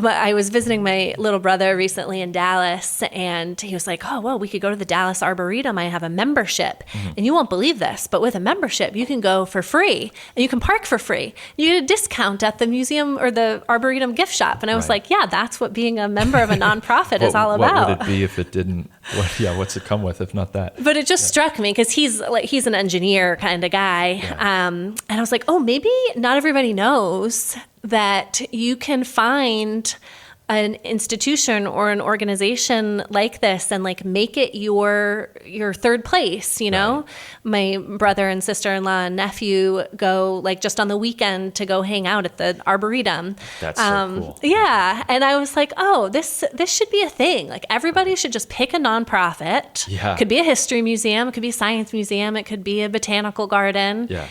I was visiting my little brother recently in Dallas, and he was like, oh, well, we could go to the Dallas Arboretum. I have a membership. Mm-hmm. And you won't believe this, but with a membership, you can go for free, and you can park for free. You get a discount at the museum or the Arboretum gift shop. And I was like, yeah, that's what being a member of a nonprofit is all about. What would it be if it didn't? What's it come with if not that? But it just struck me because he's an engineer kind of guy. Yeah. And I was like, oh, maybe not everybody knows that you can find an institution or an organization like this and like make it your third place, Right. My brother and sister-in-law and nephew go like just on the weekend to go hang out at the Arboretum. That's so cool. Yeah. And I was like, oh, this should be a thing. Like everybody should just pick a nonprofit. Yeah. It could be a history museum, it could be a science museum, it could be a botanical garden. Yeah.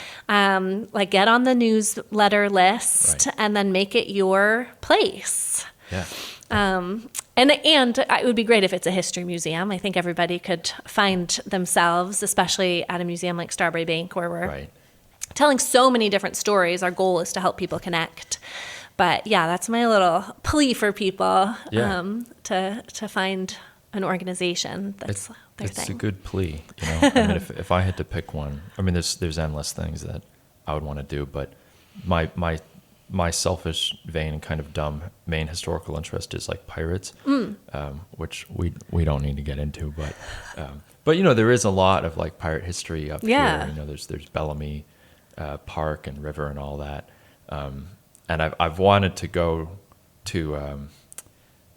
Like get on the newsletter list and then make it your place. Yeah. And it would be great if it's a history museum. I think everybody could find themselves, especially at a museum like Strawberry Bank, where we're telling so many different stories. Our goal is to help people connect. But yeah, that's my little plea for people to find an organization that's their thing. It's a good plea. If I had to pick one, there's endless things that I would want to do, but my selfish, vain, and kind of dumb main historical interest is like pirates, which we don't need to get into. But there is a lot of like pirate history up here. There's Bellamy Park and River and all that. And I've wanted to go to,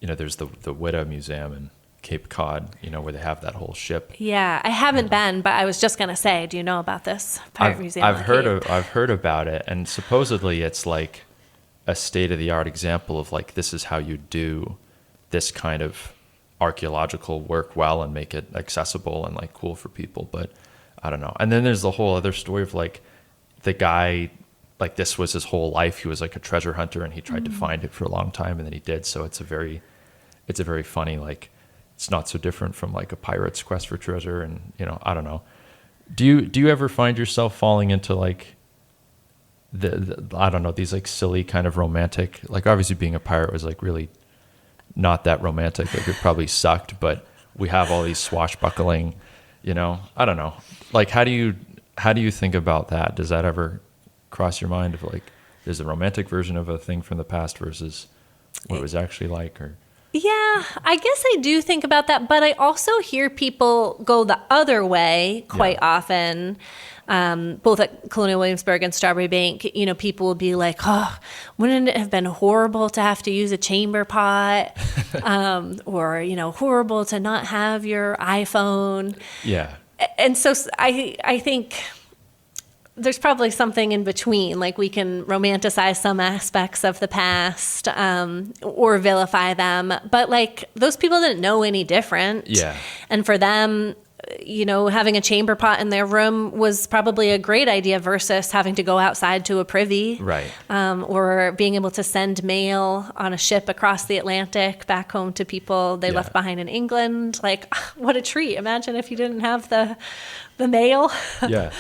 there's the Witta Museum in Cape Cod, where they have that whole ship. Yeah, I haven't been, but I was just gonna say, do you know about this pirate museum? I've heard about it, and supposedly it's like a state-of-the-art example of like this is how you do this kind of archaeological work well and make it accessible and like cool for people. But I don't know. And then there's the whole other story of like the guy, like this was his whole life. He was like a treasure hunter, and he tried to find it for a long time, and then he did. So it's a very funny, like, it's not so different from like a pirate's quest for treasure. And, I don't know. Do you ever find yourself falling into like the I don't know, these like silly kind of romantic, like obviously being a pirate was like really not that romantic. Like it probably sucked, but we have all these swashbuckling, I don't know. Like, how do you think about that? Does that ever cross your mind of like, there's a romantic version of a thing from the past versus what it was actually like? Or yeah, I guess I do think about that, but I also hear people go the other way quite often, both at Colonial Williamsburg and Strawberry Bank. People will be like, oh, wouldn't it have been horrible to have to use a chamber pot? Or, horrible to not have your iPhone. Yeah. And so I think there's probably something in between. Like we can romanticize some aspects of the past or vilify them. But like those people didn't know any different. Yeah. And for them, having a chamber pot in their room was probably a great idea versus having to go outside to a privy. Right. Or being able to send mail on a ship across the Atlantic back home to people they left behind in England. Like, what a treat. Imagine if you didn't have the mail. Yeah.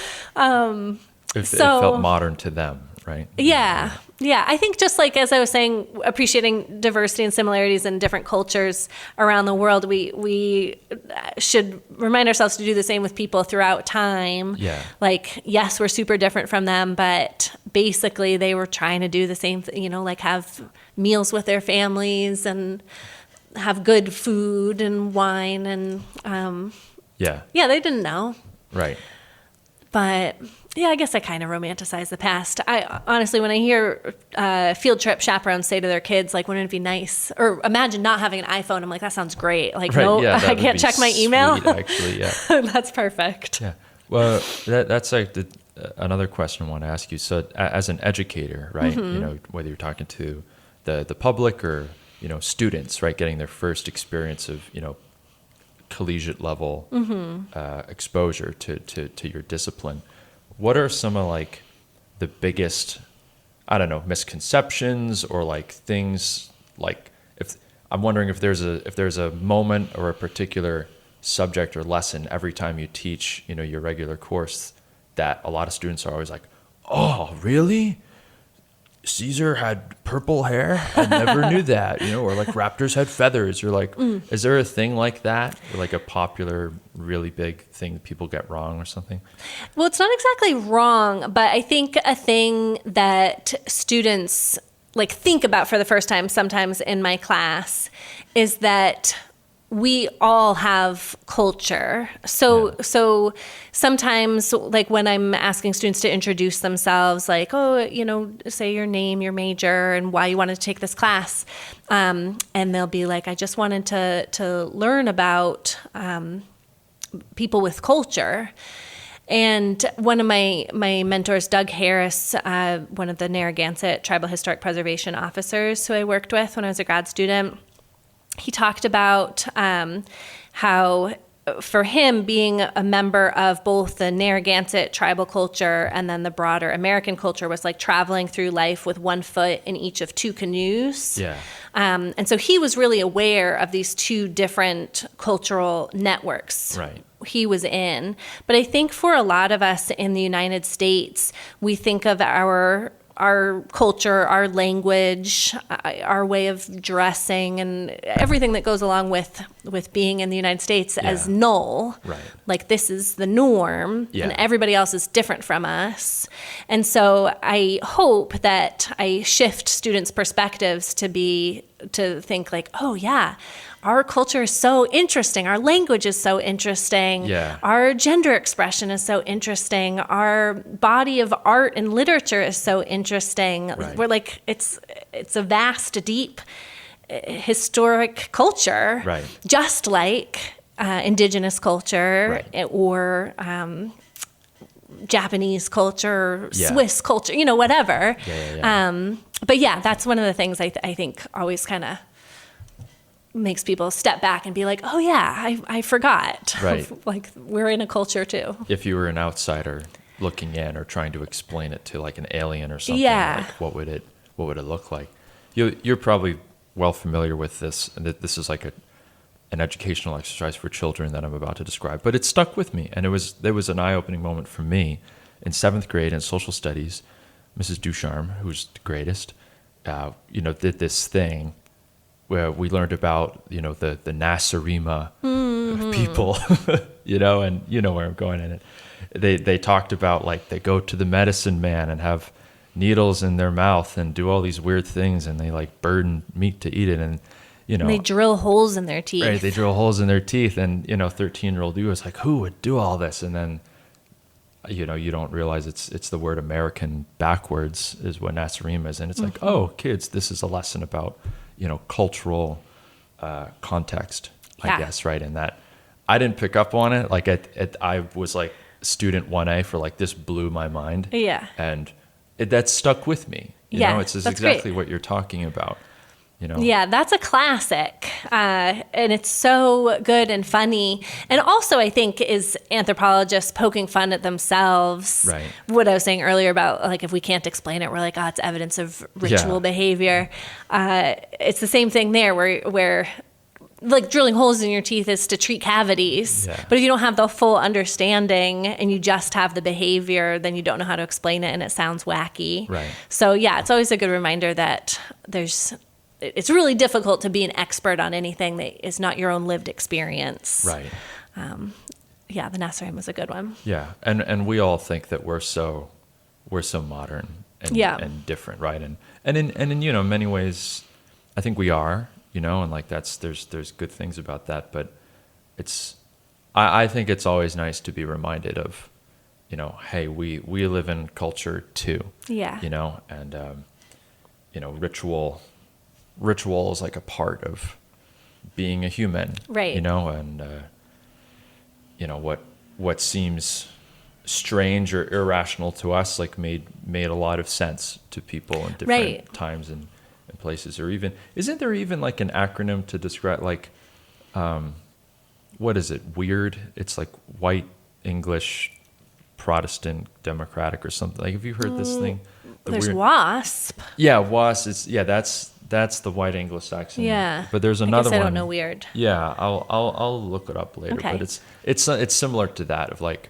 It felt modern to them, right? Yeah. Yeah. I think just like, as I was saying, appreciating diversity and similarities in different cultures around the world, we should remind ourselves to do the same with people throughout time. Yeah. Like, yes, we're super different from them, but basically they were trying to do the same thing, like have meals with their families and have good food and wine. And they didn't know. Right. But yeah, I guess I kind of romanticize the past. I honestly, when I hear field trip chaperones say to their kids, like, wouldn't it be nice? Or imagine not having an iPhone. I'm like, that sounds great. Like, no, I can't check my email. Sweet, actually, yeah. That's perfect. Yeah. Well, that's like another question I want to ask you. So, as an educator, right? Whether you're talking to the public or students, right, getting their first experience of collegiate level exposure to your discipline. What are some of like the biggest, I don't know, misconceptions or like things like if I'm wondering if there's a moment or a particular subject or lesson every time you teach, your regular course that a lot of students are always like, oh, really? Caesar had purple hair? I never knew that, or like raptors had feathers. You're like, is there a thing like that? Or like a popular, really big thing that people get wrong or something? Well, it's not exactly wrong, but I think a thing that students like think about for the first time sometimes in my class is that we all have culture. So sometimes, like when I'm asking students to introduce themselves, like, say your name, your major, and why you wanted to take this class. And they'll be like, I just wanted to learn about people with culture. And one of my mentors, Doug Harris, one of the Narragansett Tribal Historic Preservation officers who I worked with when I was a grad student, he talked about how, for him, being a member of both the Narragansett tribal culture and then the broader American culture was like traveling through life with one foot in each of two canoes. Yeah. And so he was really aware of these two different cultural networks. Right. He was in. But I think for a lot of us in the United States, we think of our culture, our language, our way of dressing, and everything that goes along with being in the United States as null. Right. Like this is the norm, and everybody else is different from us. And so I hope that I shift students' perspectives to think like, oh yeah, our culture is so interesting. Our language is so interesting. Yeah. Our gender expression is so interesting. Our body of art and literature is so interesting. Right. We're like, it's a vast, deep, historic culture. Right. Just like indigenous culture or Japanese culture, Swiss culture, whatever. But yeah, that's one of the things I think always kind of makes people step back and be like, oh yeah, I forgot. Right. Like we're in a culture too. If you were an outsider looking in or trying to explain it to like an alien or something, like what would it look like? You're probably well familiar with this, and this is like an educational exercise for children that I'm about to describe, but it stuck with me, and there was an eye-opening moment for me in 7th grade in social studies. Mrs. Ducharme, who's the greatest, did this thing where we learned about, the Nasarima people, and you know where I'm going in it. They talked about like they go to the medicine man and have needles in their mouth and do all these weird things, and they like burn meat to eat it, and they drill holes in their teeth. Right, they drill holes in their teeth, and 13-year-old you was like, who would do all this? And then you don't realize it's the word American backwards is what Nasarima is, and it's like, oh, kids, this is a lesson about cultural context, I guess, right? And that I didn't pick up on it. Like I was like student 1A for like, this blew my mind. Yeah. And that stuck with me. You know, it's just exactly what you're talking about. You know? Yeah, that's a classic. And it's so good and funny. And also, I think, is anthropologists poking fun at themselves. Right. What I was saying earlier about, like, if we can't explain it, we're like, oh, it's evidence of ritual behavior. It's the same thing there where like drilling holes in your teeth is to treat cavities. Yeah. But if you don't have the full understanding and you just have the behavior, then you don't know how to explain it and it sounds wacky. Right. So yeah, it's always a good reminder that it's really difficult to be an expert on anything that is not your own lived experience. Right. Yeah, the Nasserim was a good one. Yeah, and we all think that we're so modern and different, right? And in you know, many ways, I think we are, you know, and like there's good things about that, but I think it's always nice to be reminded of, you know, hey, we live in culture too. Yeah. You know, and you know, ritual is like a part of being a human, right? You know, and you know, what seems strange or irrational to us like made a lot of sense to people in different times and places. Or even, isn't there even like an acronym to describe, like what is it, weird? It's like white English Protestant Democratic or something. Like, have you heard this thing? There's WASP. Yeah, WASP is that's the white Anglo-Saxon. Yeah. But there's another one. I don't know weird. Yeah, I'll look it up later. Okay. But it's similar to that, of like,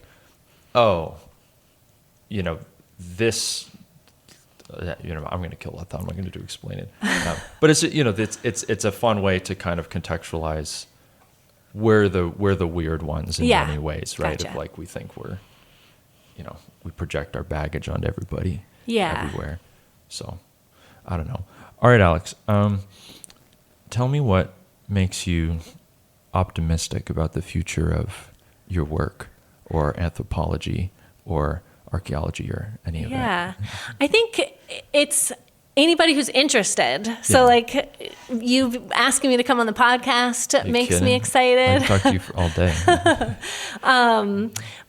oh, you know, this, you know, I'm going to kill that thought. I'm not going to explain it. But it's, you know, it's a fun way to kind of contextualize we're the weird ones in many ways, right? Gotcha. Of like, we think we're, you know, we project our baggage onto everybody. Yeah. Everywhere. So, I don't know. All right, Alix. Tell me what makes you optimistic about the future of your work, or anthropology, or archaeology, or any of that. Yeah, I think it's anybody who's interested. So like, you asking me to come on the podcast makes me excited. I can talk to you for all day.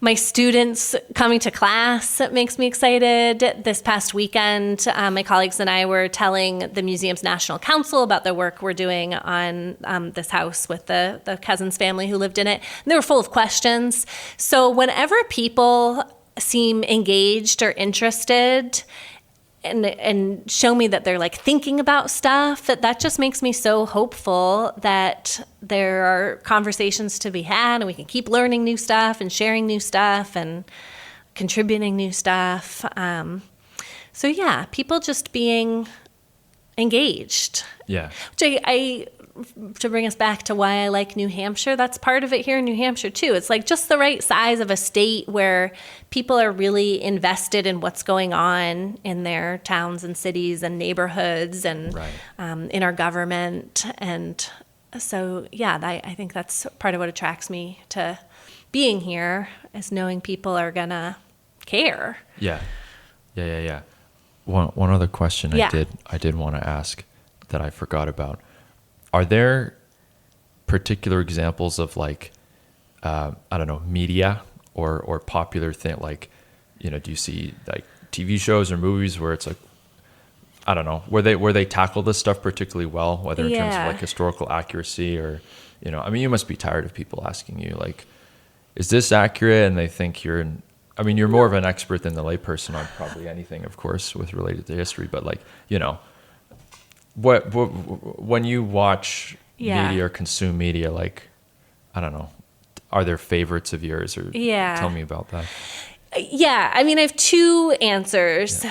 My students coming to class makes me excited. This past weekend, my colleagues and I were telling the museum's National Council about the work we're doing on this house with the Cousins family who lived in it. And they were full of questions. So whenever people seem engaged or interested and show me that they're like thinking about stuff, that just makes me so hopeful that there are conversations to be had and we can keep learning new stuff and sharing new stuff and contributing new stuff. So yeah, people just being engaged. Yeah. Which I to bring us back to why I like New Hampshire, that's part of it here in New Hampshire too. It's like just the right size of a state where people are really invested in what's going on in their towns and cities and neighborhoods and in our government. And so, yeah, I think that's part of what attracts me to being here, is knowing people are gonna care. Yeah. One other question I did want to ask that I forgot about. Are there particular examples of like, I don't know, media or popular thing, like, you know, do you see like TV shows or movies where it's like, I don't know, where they tackle this stuff particularly well, whether in terms of like historical accuracy or, you know, I mean, you must be tired of people asking you like, is this accurate? And they think you're more of an expert than the layperson on probably anything, of course, with related to history, but like, you know, what when you watch media or consume media, like, I don't know, are there favorites of yours, or tell me about that? Yeah, I mean, I have two answers.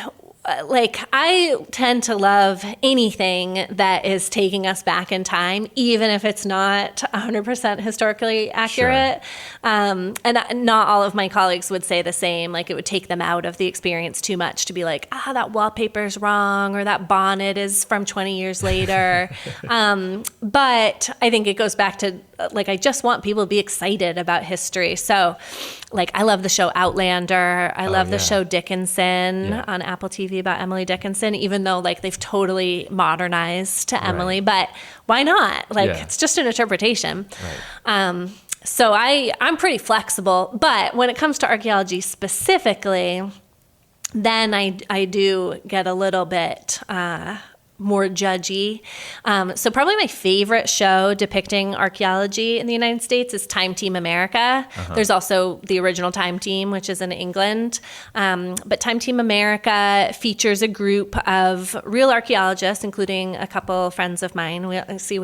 Like, I tend to love anything that is taking us back in time, even if it's not 100% historically accurate. Sure. And not all of my colleagues would say the same. Like, it would take them out of the experience too much to be like, that wallpaper's wrong, or that bonnet is from 20 years later. But I think it goes back to, like, I just want people to be excited about history. So, like, I love the show Outlander. I love the show Dickinson on Apple TV about Emily Dickinson, even though like they've totally modernized to Emily, but why not? Like, it's just an interpretation. Right. So I'm pretty flexible, but when it comes to archaeology specifically, then I do get a little bit more judgy. So probably my favorite show depicting archaeology in the United States is Time Team America. There's also the original Time Team, which is in England. But Time Team America features a group of real archaeologists, including a couple friends of mine. We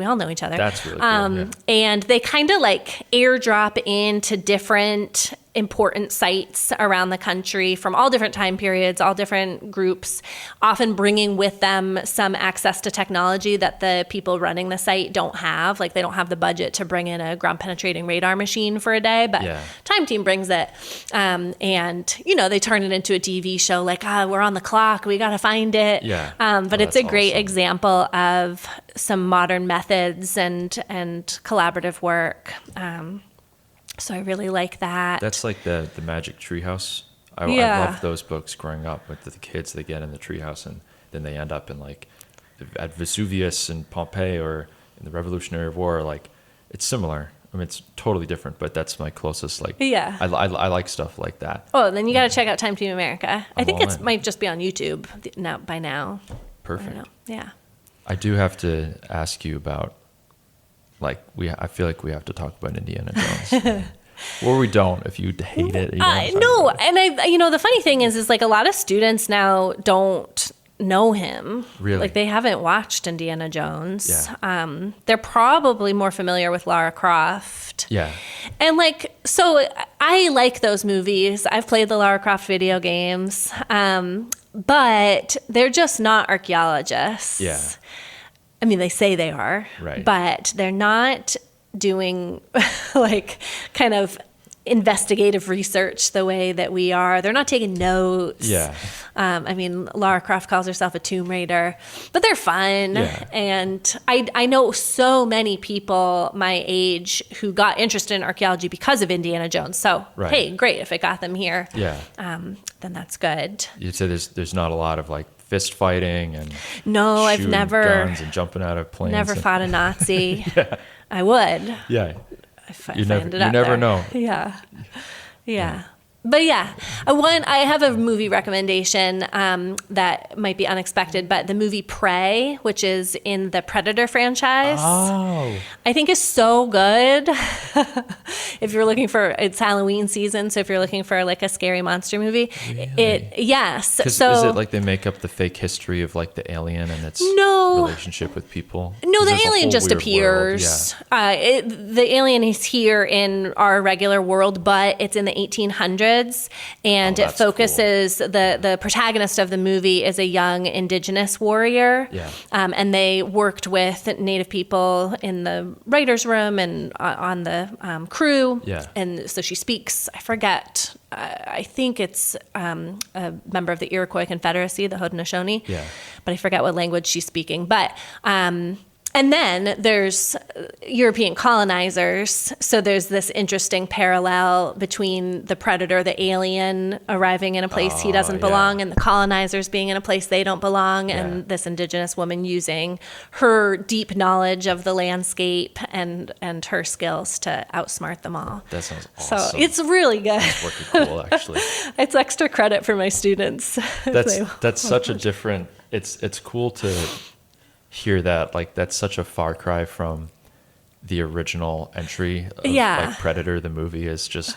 all know each other. That's really cool. Yeah. And they kind of like airdrop into different important sites around the country from all different time periods, all different groups, often bringing with them some access to technology that the people running the site don't have. Like they don't have the budget to bring in a ground penetrating radar machine for a day, but Time Team brings it. And, they turn it into a TV show like, we're on the clock, we got to find it. Yeah. But it's a great awesome example of some modern methods and collaborative work. So I really like that. That's like the Magic Treehouse. I love those books growing up with the kids. They get in the treehouse and then they end up in like at Vesuvius and Pompeii or in the Revolutionary War. Like it's similar. I mean, it's totally different, but that's my closest. Like, I like stuff like that. Oh, then you got to check out Time Team America. I think it might just be on YouTube by now. Perfect. Yeah. I do have to ask you about. Like I feel like we have to talk about Indiana Jones, or we don't. If you hate it, no. And the funny thing is like a lot of students now don't know him. Really, like they haven't watched Indiana Jones. Yeah. They're probably more familiar with Lara Croft. Yeah. And so I like those movies. I've played the Lara Croft video games, but they're just not archaeologists. Yeah. I mean, they say they are, right, but they're not doing like kind of investigative research the way that we are. They're not taking notes. Yeah. I mean, Lara Croft calls herself a Tomb Raider, but they're fun. Yeah. And I know so many people my age who got interested in archaeology because of Indiana Jones. So, hey, great. If it got them here, then that's good. You'd say there's not a lot of like fist fighting and I've never guns and jumping out of planes. Never fought a Nazi. Yeah. I would. Yeah. You never know. Yeah. But I have a movie recommendation that might be unexpected, but the movie Prey, which is in the Predator franchise, I think is so good. If you're looking for, it's Halloween season, so if you're looking for like a scary monster movie, yes. So is it like they make up the fake history of like the alien and its relationship with people? No, the alien just appears. The alien is here in our regular world, but it's in the 1800s. And it focuses, cool. The protagonist of the movie is a young indigenous warrior. Yeah. And they worked with Native people in the writer's room and on the crew. Yeah. And so she speaks, I forget, I think it's a member of the Iroquois Confederacy, the Haudenosaunee. Yeah. But I forget what language she's speaking. But and then there's European colonizers. So there's this interesting parallel between the predator, the alien, arriving in a place he doesn't belong, and the colonizers being in a place they don't belong, and this indigenous woman using her deep knowledge of the landscape and her skills to outsmart them all. That sounds awesome. So it's really good. It's working cool, actually. It's extra credit for my students. That's such a different. It's cool to hear that. Like that's such a far cry from the original entry of like Predator. The movie is just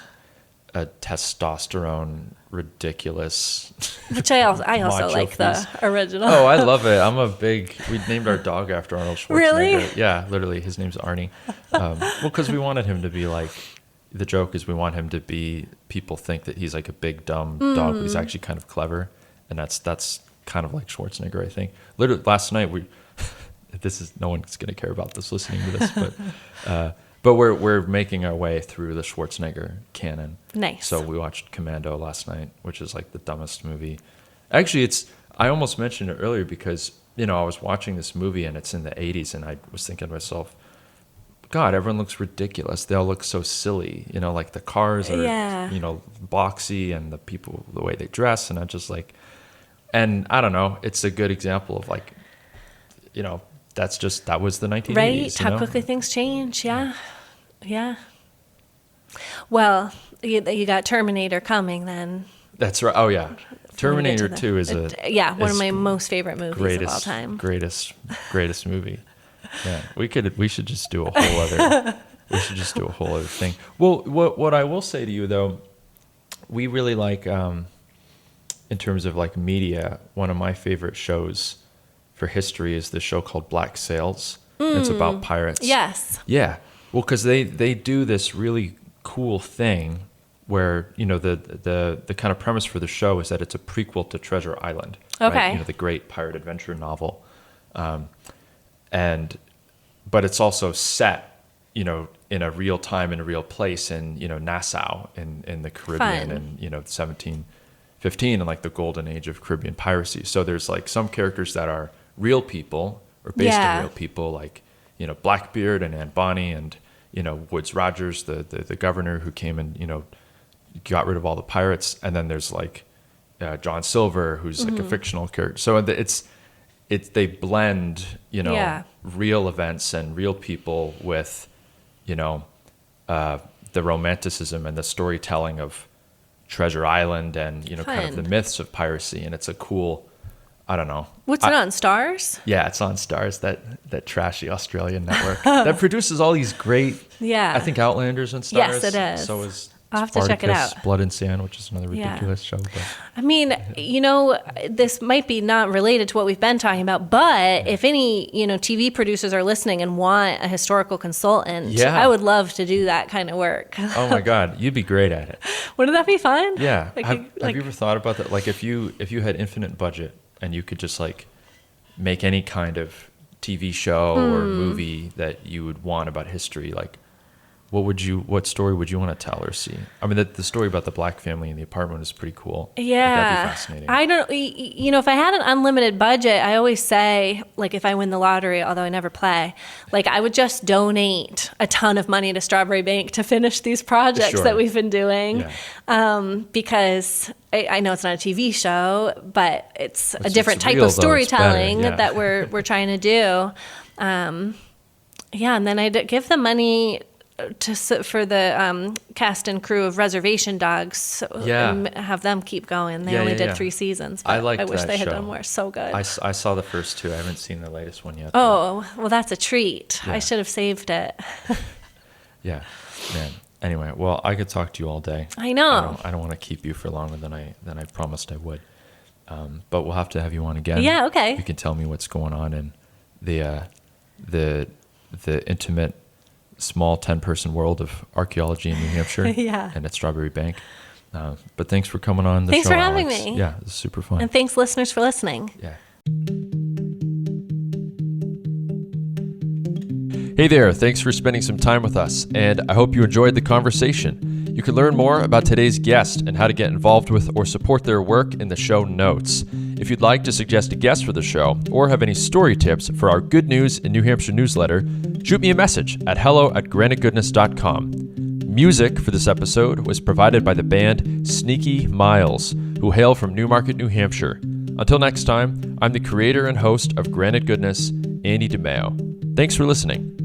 a testosterone ridiculous, which I also like the original. Oh, I love it. We named our dog after Arnold Schwarzenegger. Really? Yeah, literally. His name's Arnie. Well, because we wanted him to be like, the joke is we want him to be, people think that he's like a big dumb dog, but he's actually kind of clever, and that's kind of like Schwarzenegger, I think. Literally last night no one's going to care about this listening to this, but we're making our way through the Schwarzenegger canon. Nice. So we watched Commando last night, which is like the dumbest movie. Actually, I almost mentioned it earlier because, I was watching this movie and it's in the 80s and I was thinking to myself, God, everyone looks ridiculous. They all look so silly. Like the cars are, boxy, and the people, the way they dress, and I'm just like, and I don't know, it's a good example of like, that was the 1980s. Right, how quickly things change. Yeah. Well, you got Terminator coming then. That's right. Oh yeah, Terminator 2 is one of my most favorite movies of all time. Greatest movie. Yeah, we should just do a whole other. We should just do a whole other thing. Well, what I will say to you though, we really like, in terms of like media, one of my favorite shows for history is this show called Black Sails. It's about pirates. Yes. Yeah. Well, because they do this really cool thing where, you know, the kind of premise for the show is that it's a prequel to Treasure Island. Okay. Right? You know, the great pirate adventure novel. But it's also set, you know, in a real time, in a real place in, you know, Nassau in the Caribbean and, you know, 1715 and like the golden age of Caribbean piracy. So there's like some characters that are real people or based on real people, like, you know, Blackbeard and Aunt Bonnie and, you know, Woodes Rogers, the governor who came and, you know, got rid of all the pirates. And then there's like John Silver, who's like a fictional character. So they blend, you know, real events and real people with, you know, the romanticism and the storytelling of Treasure Island and, you know, kind of the myths of piracy. And it's a cool, I don't know. What's it on, Stars? Yeah, it's on Stars, that trashy Australian network that produces all these great, I think Outlander's on Stars. Yes, it is. So is I'll have to check it out. Blood and Sand, which is another ridiculous show. But. I mean, you know, this might be not related to what we've been talking about, but if any, you know, TV producers are listening and want a historical consultant, I would love to do that kind of work. Oh my God, you'd be great at it. Wouldn't that be fun? Yeah. Have you ever thought about that? Like if you had infinite budget and you could just like make any kind of TV show or movie that you would want about history, like what story would you want to tell or see? I mean, the story about the black family in the apartment is pretty cool. Yeah. That'd be fascinating. I don't, you know, if I had an unlimited budget, I always say, like, if I win the lottery, although I never play, like, I would just donate a ton of money to Strawberry Bank to finish these projects that we've been doing. Yeah. Because I know it's not a TV show, but it's a different type of storytelling that we're trying to do. And then I'd give the money for the cast and crew of Reservation Dogs, and have them keep going. They only did 3 seasons. But I wish they had done more. So good. I saw the first 2. I haven't seen the latest one yet. Oh, well, that's a treat. I should have saved it. Yeah, man. Anyway, well, I could talk to you all day. I know. I don't want to keep you for longer than I promised I would. But we'll have to have you on again. Yeah. Okay. You can tell me what's going on in the intimate, small 10-person world of archaeology in New Hampshire and at Strawberry Bank. But thanks for coming on the show. Thanks for having Alix. me. Yeah, it was super fun. And thanks, listeners, for listening. Yeah. Hey there, thanks for spending some time with us, and I hope you enjoyed the conversation. You can learn more about today's guest and how to get involved with or support their work in the show notes. If you'd like to suggest a guest for the show or have any story tips for our Good News in New Hampshire newsletter, shoot me a message at hello@granitegoodness.com. Music for this episode was provided by the band Sneaky Miles, who hail from Newmarket, New Hampshire. Until next time, I'm the creator and host of Granite Goodness, Andy DeMeo. Thanks for listening.